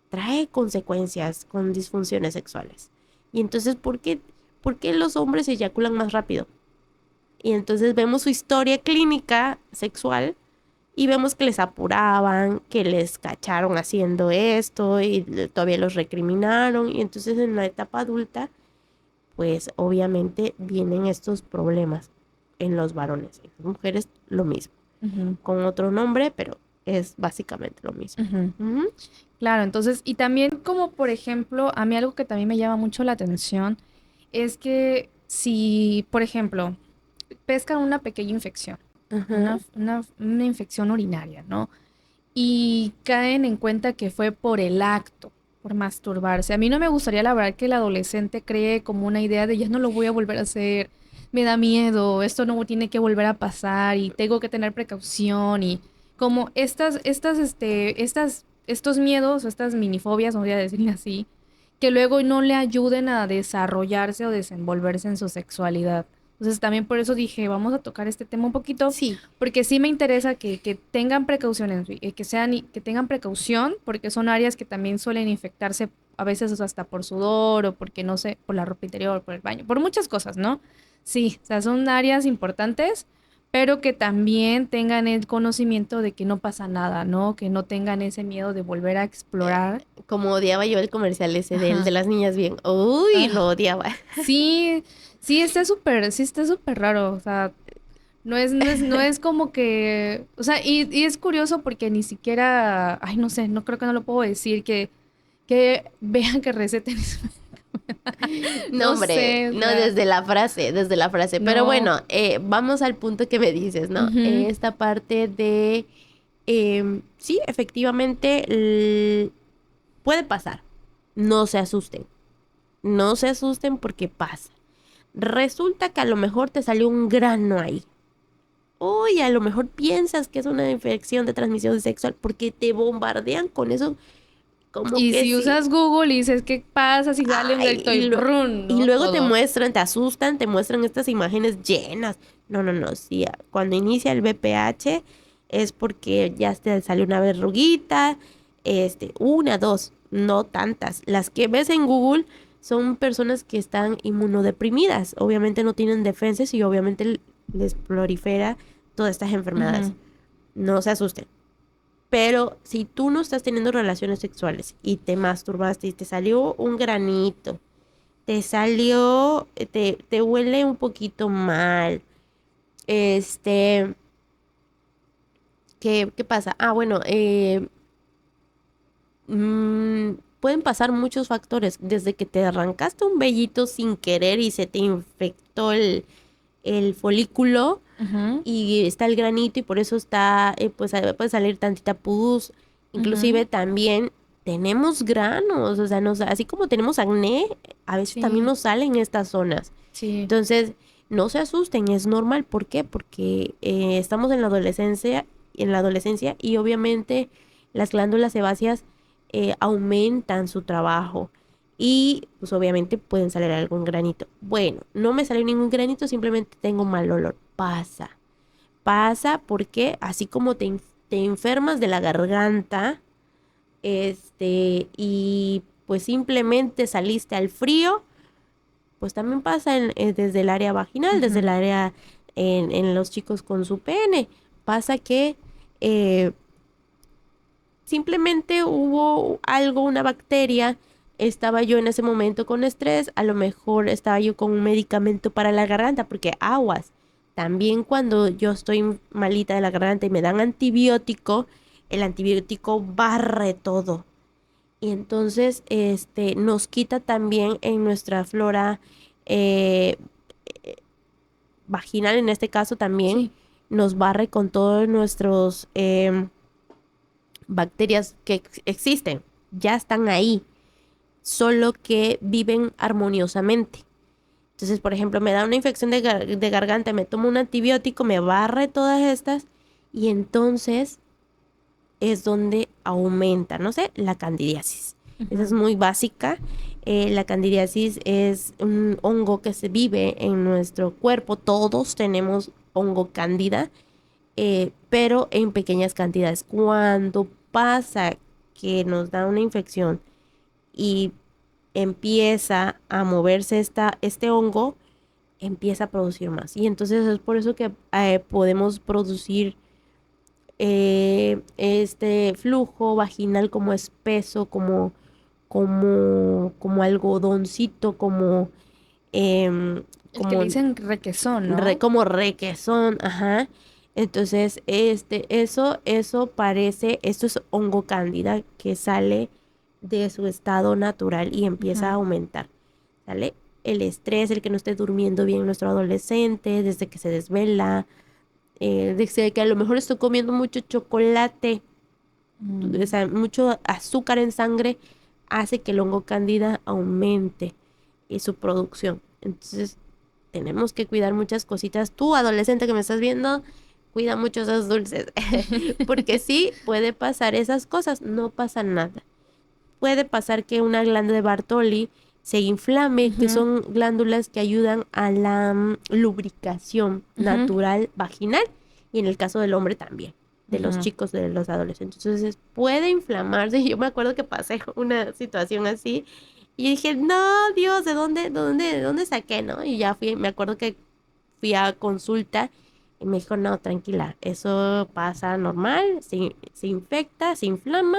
S3: trae consecuencias con disfunciones sexuales. Y entonces, ¿por qué los hombres eyaculan más rápido? Y entonces vemos su historia clínica sexual y vemos que les apuraban, que les cacharon haciendo esto y todavía los recriminaron. Y entonces en la etapa adulta, pues obviamente vienen estos problemas en los varones. En las mujeres lo mismo,
S2: Ujú.
S3: con otro nombre, pero es básicamente lo mismo.
S2: Ujú.
S3: Ujú.
S2: Claro, entonces, y también como por ejemplo, a mí algo que también me llama mucho la atención es que si, por ejemplo, pescan una pequeña infección,
S3: Ajá.
S2: una infección urinaria, ¿no? Y caen en cuenta que fue por el acto, por masturbarse. A mí no me gustaría, la verdad, que el adolescente cree como una idea de ya no lo voy a volver a hacer, me da miedo, esto no tiene que volver a pasar y tengo que tener precaución y como estos miedos o estas minifobias, no voy a decirle así, que luego no le ayuden a desarrollarse o desenvolverse en su sexualidad. Entonces también por eso dije, vamos a tocar este tema un poquito,
S3: Sí,
S2: porque sí me interesa que tengan precauciones, que tengan precaución, porque son áreas que también suelen infectarse a veces hasta por sudor o porque no sé, por la ropa interior, por el baño, por muchas cosas, ¿no? Sí, o sea, son áreas importantes, pero que también tengan el conocimiento de que no pasa nada, ¿no? Que no tengan ese miedo de volver a explorar.
S3: como odiaba yo el comercial ese del de
S2: Ajá.
S3: las niñas bien. Uy, lo
S2: Ah,
S3: odiaba.
S2: sí, sí está súper raro, o sea, no es como que, o sea, y es curioso porque ni siquiera, ay, no sé, no creo que no lo puedo decir, que vean que receten eso.
S3: No,
S2: No
S3: hombre,
S2: sé, o
S3: no
S2: sea,
S3: desde la frase. Pero
S2: no.
S3: bueno, vamos al punto que me dices, ¿no?
S2: Ujú.
S3: Esta parte de, sí, efectivamente, puede pasar. No se asusten. No se asusten porque pasa. Resulta que a lo mejor te salió un grano ahí. Uy, a lo mejor piensas que es una infección de transmisión sexual porque te bombardean con eso como
S2: Y
S3: que
S2: si
S3: sí.
S2: usas Google y dices, ¿qué pasa si sale un
S3: Ay,
S2: recto y brun,
S3: y
S2: ¿no?
S3: luego te
S2: Todo.
S3: muestran, te asustan, te muestran estas imágenes llenas. No, no, no, sí, cuando inicia el BPH es porque ya te salió una verruguita, una, dos, no tantas. Las que ves en Google son personas que están inmunodeprimidas, obviamente no tienen defensas y obviamente les prolifera todas estas enfermedades.
S2: Ujú.
S3: No se asusten. Pero si tú no estás teniendo relaciones sexuales y te masturbaste y te salió un granito, te salió, te huele un poquito mal, este, ¿qué pasa? Ah, bueno, pueden pasar muchos factores, desde que te arrancaste un vellito sin querer y se te infectó el folículo
S2: Ujú.
S3: y está el granito y por eso está, pues puede salir tantita pus.
S2: Ujú.
S3: Inclusive también tenemos granos, o sea, así como tenemos acné, a veces también
S2: Sí,
S3: nos salen estas zonas.
S2: sí.
S3: Entonces, no se asusten, es normal. ¿Por qué? Porque estamos en la adolescencia y obviamente las glándulas sebáceas aumentan su trabajo y pues obviamente pueden salir algún granito. Bueno, no me salió ningún granito, simplemente tengo mal olor. Pasa porque así como te enfermas de la garganta, y pues simplemente saliste al frío, pues también pasa desde el área vaginal, desde el
S2: Ujú.
S3: área en los chicos con su pene. Pasa que eh, simplemente hubo algo, una bacteria, estaba yo en ese momento con estrés, a lo mejor estaba yo con un medicamento para la garganta, porque aguas, también cuando yo estoy malita de la garganta y me dan antibiótico, el antibiótico barre todo. Y entonces, nos quita también en nuestra flora vaginal en este caso también
S2: Sí.
S3: nos barre con todos nuestros bacterias que existen, ya están ahí, solo que viven armoniosamente. Entonces, por ejemplo, me da una infección de garganta, me tomo un antibiótico, me barre todas estas y entonces es donde aumenta, no sé, la candidiasis. Esa es
S2: Ujú.
S3: muy básica. La candidiasis es un hongo que se vive en nuestro cuerpo. Todos tenemos hongo cándida, pero en pequeñas cantidades. Cuando pasa que nos da una infección y empieza a moverse este hongo, empieza a producir más. Y entonces es por eso que podemos producir este flujo vaginal como espeso, como algodoncito, em,
S2: El que le
S3: como,
S2: dicen requesón, ¿no?
S3: como requesón, ajá. Entonces, eso parece, esto es hongo cándida que sale de su estado natural y empieza a
S2: Ujú.
S3: aumentar, ¿sale? El estrés, el que no esté durmiendo bien nuestro adolescente, desde que se desvela, desde que a lo mejor estoy comiendo mucho chocolate, o
S2: Mm.
S3: sea, mucho azúcar en sangre, hace que el hongo cándida aumente su producción. Entonces, tenemos que cuidar muchas cositas. Tú, adolescente que me estás viendo, cuida mucho esos dulces, porque sí, puede pasar esas cosas, no pasa nada. Puede pasar que una glándula de Bartoli se inflame, que
S2: Ujú.
S3: son glándulas que ayudan a la lubricación
S2: Ujú.
S3: natural vaginal y en el caso del hombre también, de los
S2: Ujú.
S3: chicos, de los adolescentes. Entonces puede inflamarse. Yo me acuerdo que pasé una situación así y dije, no, Dios, ¿de dónde saqué, no? Y ya me acuerdo que fui a consulta y me dijo, no, tranquila, eso pasa normal, se infecta, se inflama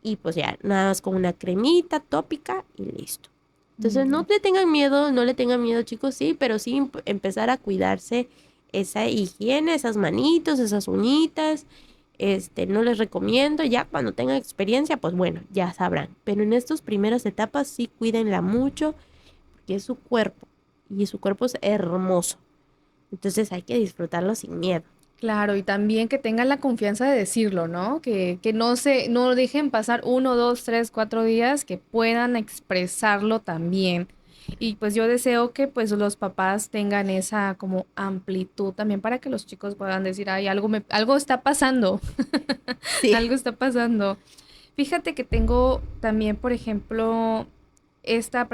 S3: y pues ya, nada más con una cremita tópica y listo. Entonces no
S2: Ya.
S3: le tengan miedo, no le tengan miedo, chicos, sí, pero sí empezar a cuidarse esa higiene, esas manitos, esas uñitas. No les recomiendo, ya cuando tengan experiencia, pues bueno, ya sabrán. Pero en estas primeras etapas sí cuídenla mucho, porque es su cuerpo y su cuerpo es hermoso. Entonces hay que disfrutarlo sin miedo.
S2: Claro, y también que tengan la confianza de decirlo, ¿no? Que no dejen pasar 1, 2, 3, 4 días, que puedan expresarlo también. Y pues yo deseo que pues los papás tengan esa como amplitud también para que los chicos puedan decir, ay, algo está pasando,
S3: Sí.
S2: algo está pasando. Fíjate que tengo también, por ejemplo,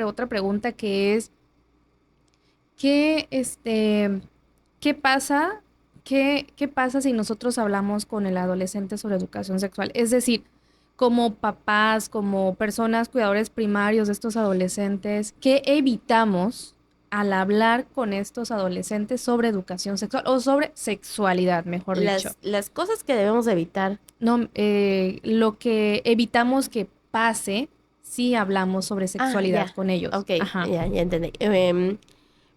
S2: otra pregunta que es, ¿qué, qué pasa? ¿Qué pasa si nosotros hablamos con el adolescente sobre educación sexual? Es decir, como papás, como personas, cuidadores primarios de estos adolescentes, ¿qué evitamos al hablar con estos adolescentes sobre educación sexual o sobre sexualidad, mejor dicho?
S3: Las cosas que debemos evitar.
S2: No, lo que evitamos que pase si hablamos sobre
S3: Ah,
S2: sexualidad
S3: ya.
S2: con ellos.
S3: Ok,
S2: Ajá,
S3: ya entendí.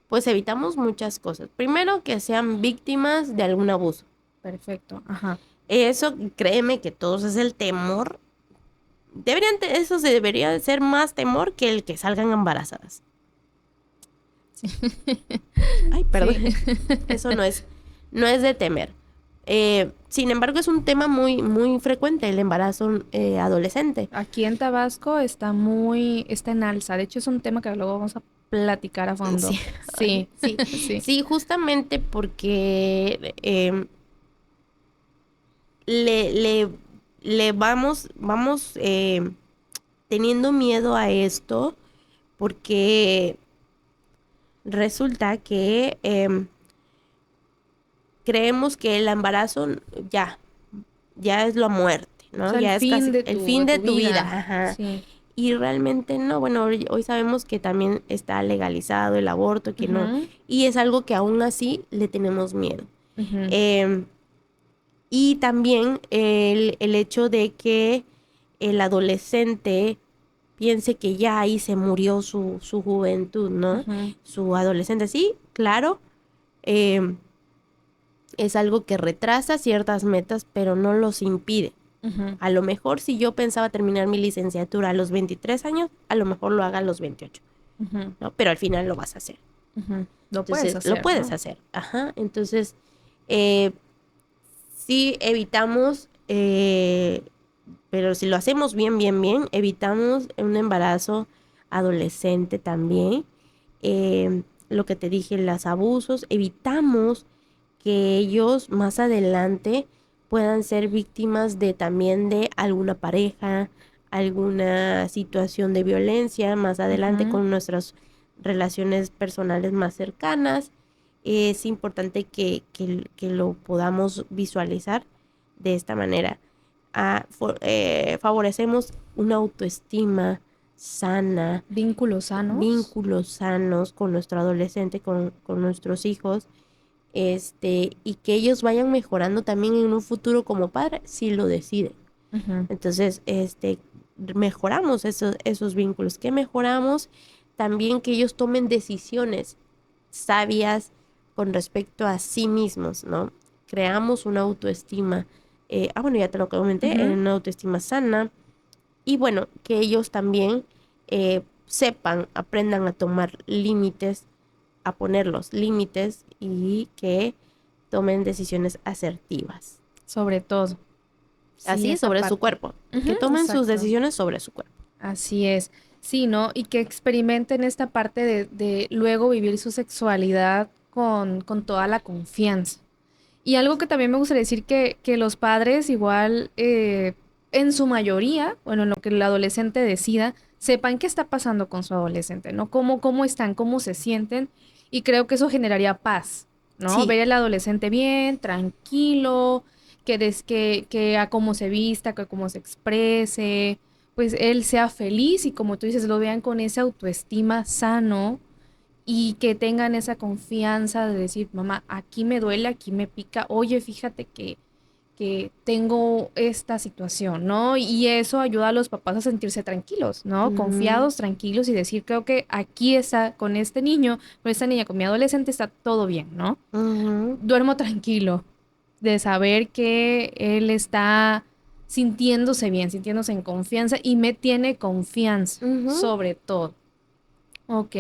S3: Pues evitamos muchas cosas. Primero, que sean víctimas de algún abuso.
S2: perfecto. Ajá.
S3: Eso, créeme que todos es el temor. Eso se debería ser más temor que el que salgan embarazadas.
S2: Sí.
S3: Ay, perdón.
S2: Sí.
S3: Eso no es de temer. Sin embargo, es un tema muy, muy frecuente el embarazo adolescente.
S2: Aquí en Tabasco está en alza. De hecho, es un tema que luego vamos a platicar a fondo.
S3: Sí, ay,
S2: Sí,
S3: sí,
S2: sí.
S3: sí, justamente porque le, le, le vamos teniendo miedo a esto porque resulta que creemos que el embarazo ya es la muerte,
S2: O
S3: ¿no?
S2: sea, el
S3: Ya es
S2: fin
S3: casi
S2: de
S3: el fin
S2: de
S3: de
S2: tu
S3: tu vida,
S2: vida.
S3: ajá.
S2: Sí.
S3: Y realmente no, bueno, hoy sabemos que también está legalizado el aborto, que no,
S2: Ujú,
S3: y es algo que aún así le tenemos miedo.
S2: ujú,
S3: Em, y también el hecho de que el adolescente piense que ya ahí se murió su juventud, ¿no?
S2: ujú,
S3: Su adolescente, sí, claro, em, es algo que retrasa ciertas metas, pero no los impide.
S2: ujú,
S3: A lo mejor si yo pensaba terminar mi licenciatura a los 23 años, a lo mejor lo haga a los 28,
S2: ujú.
S3: ¿no? Pero al final lo vas a hacer.
S2: Ujú. Lo puedes
S3: Entonces, lo
S2: hacer,
S3: puedes
S2: ¿no?
S3: hacer. Ajá. Entonces, eh, sí evitamos, pero si lo hacemos bien, bien, bien, evitamos un embarazo adolescente también. Lo que te dije, los abusos, evitamos que ellos más adelante puedan ser víctimas de también de alguna pareja, alguna situación de violencia más adelante
S2: Ujú.
S3: con nuestras relaciones personales más cercanas. Es importante que lo podamos visualizar de esta manera. Favorecemos una autoestima sana,
S2: Vínculos sanos.
S3: vínculos sanos con nuestro adolescente, con nuestros hijos, y que ellos vayan mejorando también en un futuro como padre, si lo deciden.
S2: Ujú.
S3: Entonces, mejoramos esos vínculos. ¿Qué mejoramos? También que ellos tomen decisiones sabias con respecto a sí mismos, ¿no? Creamos una autoestima, bueno, ya te lo comenté,
S2: Ujú.
S3: una autoestima sana. Y bueno, que ellos también sepan, aprendan a tomar límites, a poner los límites y que tomen decisiones asertivas.
S2: Sobre todo. Sí,
S3: Así
S2: esa
S3: sobre su
S2: parte.
S3: cuerpo,
S2: Ujú.
S3: que tomen sus
S2: Exacto.
S3: decisiones sobre su cuerpo.
S2: Así es. Sí, ¿no? Y que experimenten esta parte de luego vivir su sexualidad con toda la confianza. Y algo que también me gustaría decir que los padres igual, en su mayoría, bueno, en lo que el adolescente decida, sepan qué está pasando con su adolescente, ¿no? Cómo están, cómo se sienten. Y creo que eso generaría paz, ¿no?
S3: Sí.
S2: Ver al adolescente bien, tranquilo, que a cómo se vista, que a cómo se exprese, pues él sea feliz y como tú dices, lo vean con esa autoestima sano y que tengan esa confianza de decir, mamá, aquí me duele, aquí me pica, oye, fíjate que tengo esta situación, ¿no? Y eso ayuda a los papás a sentirse tranquilos, ¿no?
S3: Ujú,
S2: Confiados, tranquilos y decir, creo que aquí está con este niño, con esta niña, con mi adolescente está todo bien, ¿no?
S3: ujú,
S2: Duermo tranquilo de saber que él está sintiéndose bien, sintiéndose en confianza y me tiene confianza,
S3: ujú.
S2: sobre todo. Ok.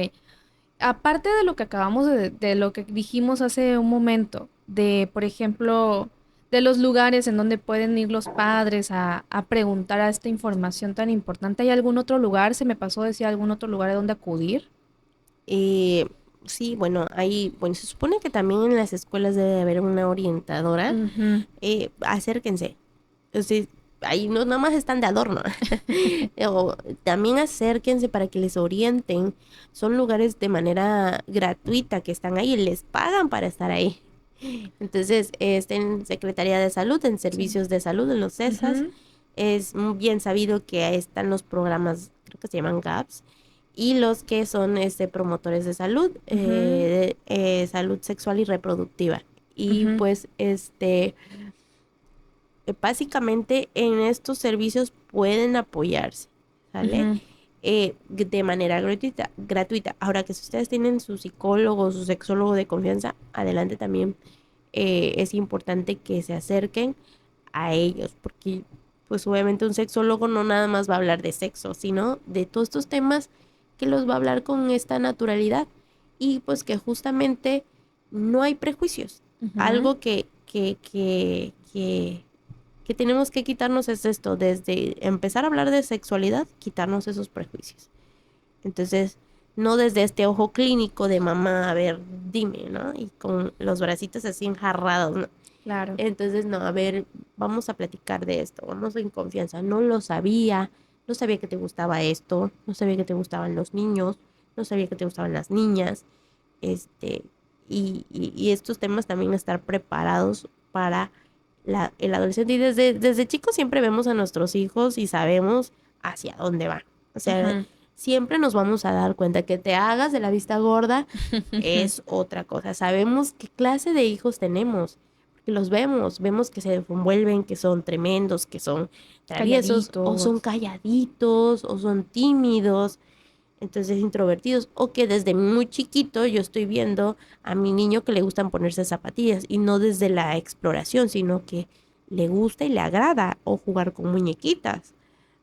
S2: Aparte de lo que acabamos de lo que dijimos hace un momento, de, por ejemplo, de los lugares en donde pueden ir los padres a preguntar a esta información tan importante, ¿hay algún otro lugar? Se me pasó decir algún otro lugar a donde acudir.
S3: Eh, sí, bueno, bueno, se supone que también en las escuelas debe haber una orientadora.
S2: Ujú.
S3: Acérquense. O sea, ahí no nada más están de adorno. También acérquense para que les orienten. Son lugares de manera gratuita que están ahí, les pagan para estar ahí. Entonces, en Secretaría de Salud, en
S2: Sí.
S3: servicios de salud, en los CESAS,
S2: Ujú.
S3: es muy bien sabido que ahí están los programas, creo que se llaman GAPS, y los que son promotores de salud,
S2: Ujú.
S3: salud sexual y reproductiva. Y
S2: Ujú.
S3: pues, básicamente en estos servicios pueden apoyarse, ¿sale?
S2: Ujú.
S3: De manera gratuita. Ahora que si ustedes tienen su psicólogo, su sexólogo de confianza, adelante también. Es importante que se acerquen a ellos, porque pues obviamente un sexólogo no nada más va a hablar de sexo, sino de todos estos temas que los va a hablar con esta naturalidad y pues que justamente no hay prejuicios.
S2: Ujú.
S3: Algo que tenemos que quitarnos es esto, desde empezar a hablar de sexualidad, quitarnos esos prejuicios. Entonces, no desde este ojo clínico de mamá, a ver, dime, ¿no? Y con los bracitos así enjarrados, ¿no?
S2: Claro.
S3: Entonces, no, a ver, vamos a platicar de esto, vamos en confianza. No lo sabía, no sabía que te gustaba esto, no sabía que te gustaban los niños, no sabía que te gustaban las niñas, este, y estos temas también estar preparados para el adolescente. Y desde chicos siempre vemos a nuestros hijos y sabemos hacia dónde van. O sea,
S2: Ujú.
S3: siempre nos vamos a dar cuenta que te hagas de la vista gorda es otra cosa. Sabemos qué clase de hijos tenemos, porque los vemos que se desenvuelven, que son tremendos, que son traviesos, o son
S2: Calladitos.
S3: calladitos, o son tímidos, entonces introvertidos, o que desde muy chiquito yo estoy viendo a mi niño que le gustan ponerse zapatillas, y no desde la exploración, sino que le gusta y le agrada, o jugar con muñequitas.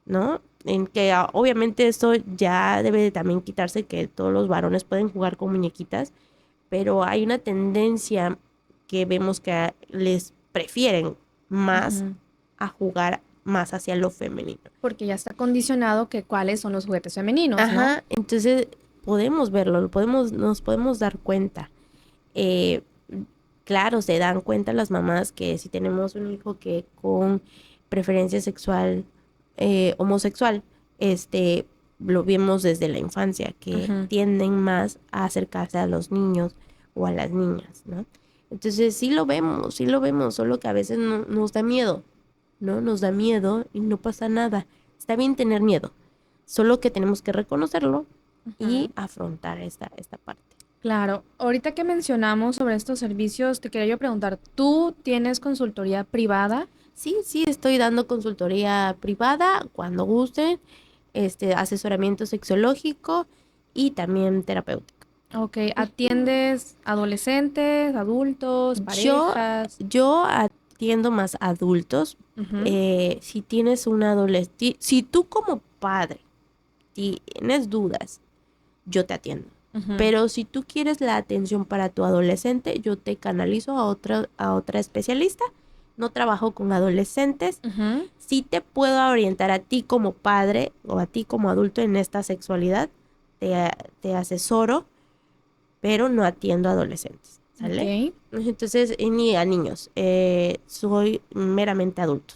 S3: ¿no? En que obviamente esto ya debe de también quitarse, que todos los varones pueden jugar con muñequitas, pero hay una tendencia que vemos que les prefieren más
S2: Ujú.
S3: a jugar más hacia lo femenino.
S2: Porque ya está condicionado que cuáles son los juguetes femeninos, ¿no?
S3: Ajá, entonces podemos verlo, nos podemos dar cuenta. Eh, claro, se dan cuenta las mamás que si tenemos un hijo que con preferencia sexual homosexual, lo vemos desde la infancia, que
S2: Ujú.
S3: tienden más a acercarse a los niños o a las niñas, ¿no? Entonces sí lo vemos, solo que a veces nos da miedo, ¿no? Nos da miedo y no pasa nada. Está bien tener miedo, solo que tenemos que reconocerlo y
S2: Ujú.
S3: afrontar esta parte.
S2: Claro, ahorita que mencionamos sobre estos servicios, te quería yo preguntar, ¿tú tienes consultoría privada?
S3: Sí, sí, estoy dando consultoría privada cuando gusten, asesoramiento sexológico y también terapéutico.
S2: Ok, ¿atiendes adolescentes, adultos,
S3: Yo,
S2: parejas?
S3: yo atiendo más adultos.
S2: Ujú.
S3: Si tienes un adolescente, si tú como padre tienes dudas, yo te atiendo.
S2: Ujú.
S3: Pero si tú quieres la atención para tu adolescente, yo te canalizo a otra especialista. No trabajo con adolescentes.
S2: Ujú.
S3: Sí te puedo orientar a ti como padre o a ti como adulto en esta sexualidad. Te asesoro, pero no atiendo a adolescentes, ¿sale?
S2: Ok,
S3: Entonces, ni a niños. Soy meramente adulto.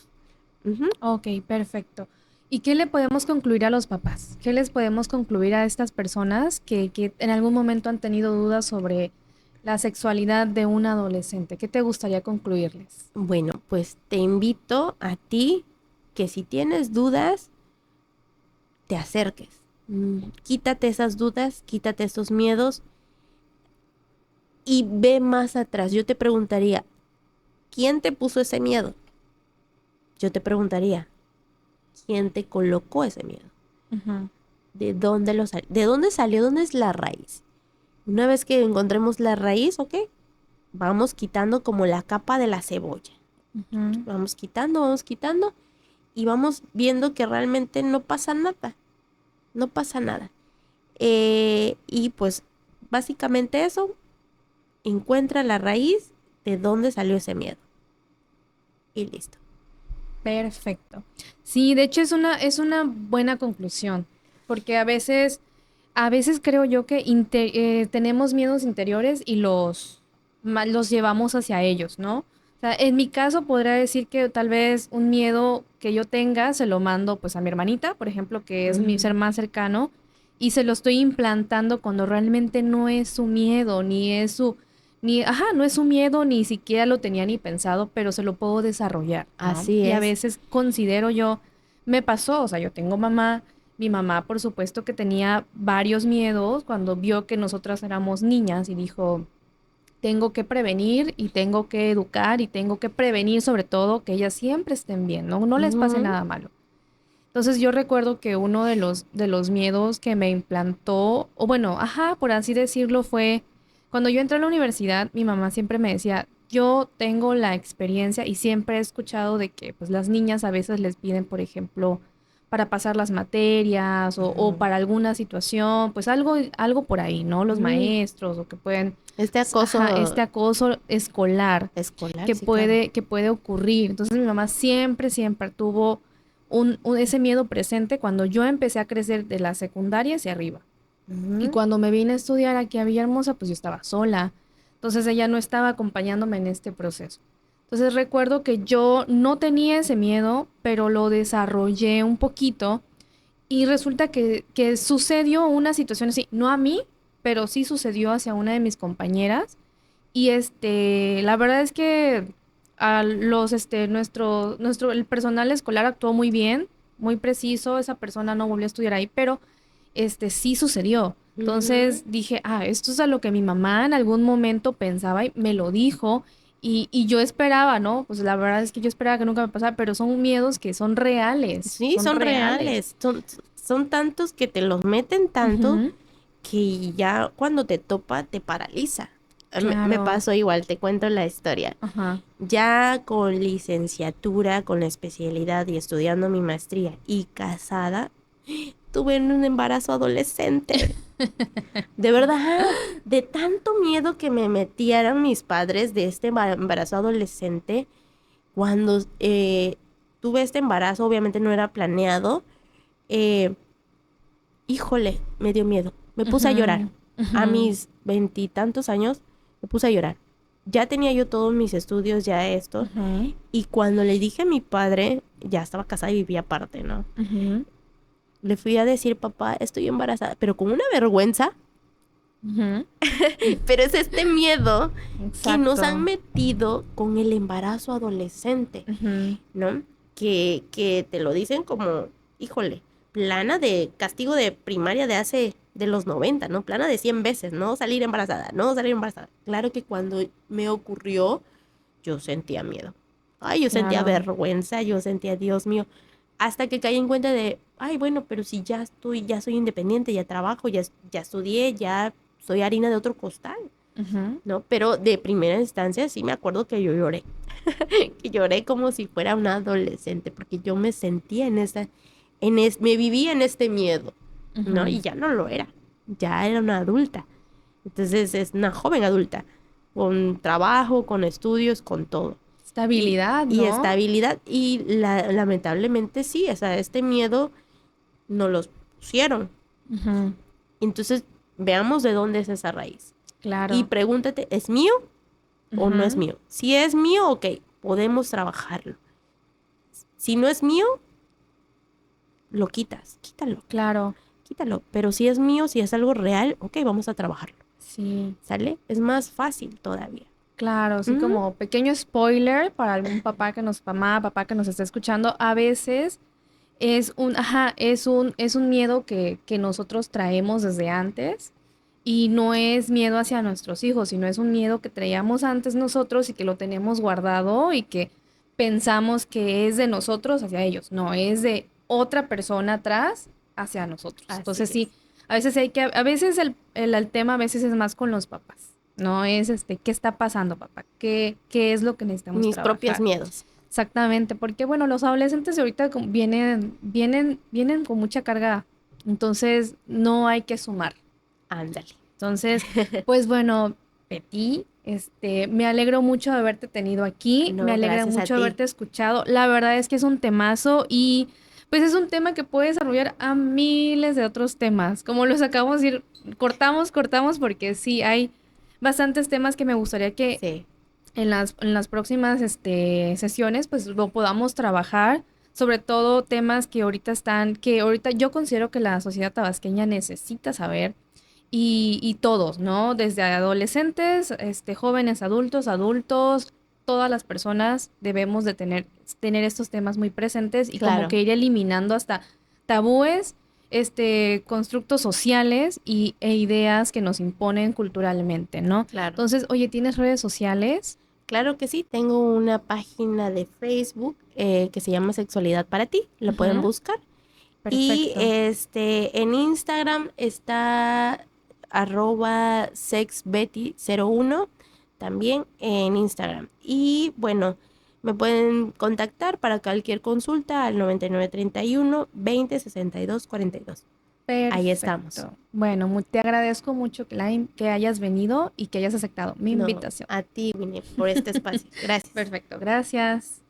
S3: Ujú.
S2: ok, perfecto. ¿Y qué le podemos concluir a los papás? ¿Qué les podemos concluir a estas personas que en algún momento han tenido dudas sobre la sexualidad de un adolescente? ¿Qué te gustaría concluirles?
S3: Bueno, pues te invito a ti que si tienes dudas, te acerques. Quítate esas dudas, quítate esos miedos y ve más atrás. Yo te preguntaría, ¿quién te puso ese miedo? Yo te preguntaría, ¿quién te colocó ese miedo?
S2: Ujú.
S3: ¿De dónde salió? ¿Dónde es la raíz? Una vez que encontremos la raíz, ¿ok? Vamos quitando como la capa de la cebolla.
S2: Ujú.
S3: Vamos quitando y vamos viendo que realmente no pasa nada. No pasa nada. Y pues básicamente eso, encuentra la raíz de dónde salió ese miedo. Y listo.
S2: Perfecto. Sí, de hecho es una buena conclusión, porque a veces creo yo que tenemos miedos interiores y los llevamos hacia ellos, ¿no? O sea, en mi caso podría decir que tal vez un miedo que yo tenga se lo mando pues a mi hermanita, por ejemplo, que es mi
S3: Ujú.
S2: ser más cercano, y se lo estoy implantando cuando realmente no es su miedo, no es su miedo, ni siquiera lo tenía ni pensado, pero se lo puedo desarrollar, ¿no?
S3: Así
S2: Y a
S3: es.
S2: veces considero yo, me pasó, o sea, yo tengo mamá, mi mamá por supuesto que tenía varios miedos cuando vio que nosotras éramos niñas y dijo, tengo que prevenir y tengo que educar y tengo que prevenir sobre todo que ellas siempre estén bien, ¿no? No les pase
S3: Ujú.
S2: nada malo. Entonces yo recuerdo que uno de los miedos que me implantó, o bueno, ajá, por así decirlo, fue cuando yo entré a la universidad, mi mamá siempre me decía, yo tengo la experiencia y siempre he escuchado de que pues las niñas a veces les piden, por ejemplo, para pasar las materias o
S3: Ujú.
S2: para alguna situación, pues algo por ahí, ¿no? Los
S3: Ujú.
S2: maestros o que pueden,
S3: Este
S2: ajá,
S3: acoso
S2: este acoso escolar
S3: escolar,
S2: que
S3: sí, claro.
S2: puede ocurrir. Entonces mi mamá siempre tuvo ese miedo presente cuando yo empecé a crecer de la secundaria hacia arriba. Y
S3: Ujú.
S2: cuando me vine a estudiar aquí a Villahermosa, pues yo estaba sola. Entonces ella no estaba acompañándome en este proceso. Entonces recuerdo que yo no tenía ese miedo, pero lo desarrollé un poquito y resulta que sucedió una situación así, no a mí, pero sí sucedió hacia una de mis compañeras y la verdad es que el personal escolar actuó muy bien, muy preciso, esa persona no volvió a estudiar ahí, pero sí sucedió.
S3: Ujú.
S2: Entonces dije, esto es a lo que mi mamá en algún momento pensaba y me lo dijo. Y yo esperaba, ¿no? Pues la verdad es que yo esperaba que nunca me pasara, pero son miedos que son reales,
S3: Sí,
S2: son
S3: son
S2: reales.
S3: reales. Son tantos que te los meten tanto
S2: Ujú.
S3: que ya cuando te topa te paraliza. Me
S2: Claro.
S3: pasó igual, te cuento la historia.
S2: Ajá.
S3: Ya con licenciatura, con la especialidad y estudiando mi maestría y casada, tuve un embarazo adolescente. De verdad, de tanto miedo que me metieran mis padres de este embarazo adolescente, cuando tuve este embarazo, obviamente no era planeado, eh, híjole, me dio miedo. Me puse a llorar.
S2: Ujú,
S3: A
S2: ujú,
S3: mis veintitantos años, me puse a llorar. Ya tenía yo todos mis estudios, ya esto.
S2: ujú,
S3: Y cuando le dije a mi padre, ya estaba casada y vivía aparte, ¿no?
S2: ujú,
S3: Le fui a decir, papá, estoy embarazada, pero con una vergüenza.
S2: ujú.
S3: Pero es este miedo que nos han
S2: Exacto.
S3: metido con el embarazo adolescente,
S2: Ujú,
S3: ¿no? Que te lo dicen como, híjole, plana de castigo de primaria de los 90, ¿no? Plana de 100 veces, no salir embarazada, no salir embarazada. Claro que cuando me ocurrió, yo sentía miedo. Ay, yo sentía
S2: claro.
S3: vergüenza, yo sentía, Dios mío, hasta que caí en cuenta de, ay, bueno, pero si ya soy independiente, ya trabajo, ya estudié, ya soy harina de otro costal,
S2: Ujú,
S3: ¿no? Pero de primera instancia sí me acuerdo que yo lloré, que lloré como si fuera una adolescente, porque yo me sentía me vivía en este miedo, ¿no?
S2: ujú.
S3: Y ya no lo era, ya era una adulta. Entonces es una joven adulta, con trabajo, con estudios, con todo. Y,
S2: Estabilidad,
S3: y
S2: ¿no?
S3: estabilidad. Y lamentablemente sí, o sea, este miedo nos los pusieron.
S2: Ujú,
S3: Entonces, veamos de dónde es esa raíz. Y
S2: claro.
S3: pregúntate, ¿es mío o no es
S2: Ujú,
S3: mío? Si es mío, ok, podemos trabajarlo. Si no es mío, lo quitas, quítalo,
S2: claro.
S3: quítalo. Pero si es mío, si es algo real, ok, vamos a trabajarlo.
S2: Sí.
S3: ¿Sale? Es más fácil todavía.
S2: Claro, sí,
S3: Ujú.
S2: como pequeño spoiler para algún papá que nos esté escuchando, a veces es un miedo que nosotros traemos desde antes y no es miedo hacia nuestros hijos, sino es un miedo que traíamos antes nosotros y que lo tenemos guardado y que pensamos que es de nosotros hacia ellos. No, es de otra persona atrás hacia nosotros.
S3: Así
S2: Entonces sí,
S3: es.
S2: a veces el tema a veces es más con los papás. No es ¿qué está pasando, papá? ¿Qué es lo que necesitamos
S3: Mis propios
S2: trabajar?
S3: miedos.
S2: Exactamente, porque bueno, los adolescentes de ahorita vienen con mucha carga, entonces no hay que sumar.
S3: Ándale.
S2: Entonces, pues bueno, Betty, me alegro mucho de haberte tenido aquí, me
S3: No,
S2: alegra
S3: gracias a
S2: mucho
S3: ti.
S2: haberte escuchado. La verdad es que es un temazo y pues es un tema que puede desarrollar a miles de otros temas. Como los acabamos de ir, cortamos porque sí hay bastantes temas que me gustaría que
S3: Sí,
S2: en las próximas sesiones, pues lo podamos trabajar, sobre todo temas que ahorita yo considero que la sociedad tabasqueña necesita saber y todos, ¿no? Desde adolescentes, jóvenes, adultos, todas las personas debemos de tener estos temas muy presentes y como
S3: claro,
S2: que ir eliminando hasta tabúes, constructos sociales e ideas que nos imponen culturalmente, ¿no?
S3: claro.
S2: Entonces, oye, ¿tienes redes sociales?
S3: Claro que sí, tengo una página de Facebook que se llama Sexualidad para ti, la pueden
S2: Ujú,
S3: buscar. Y
S2: perfecto.
S3: en Instagram está @sexbetty01 también en Instagram. Y bueno, me pueden contactar para cualquier consulta al 9931 20 62 42. Ahí estamos.
S2: Perfecto. Bueno, te agradezco mucho que, que hayas venido y que hayas aceptado mi
S3: No,
S2: invitación.
S3: a ti, Winnie, por este espacio. Gracias.
S2: Perfecto, gracias.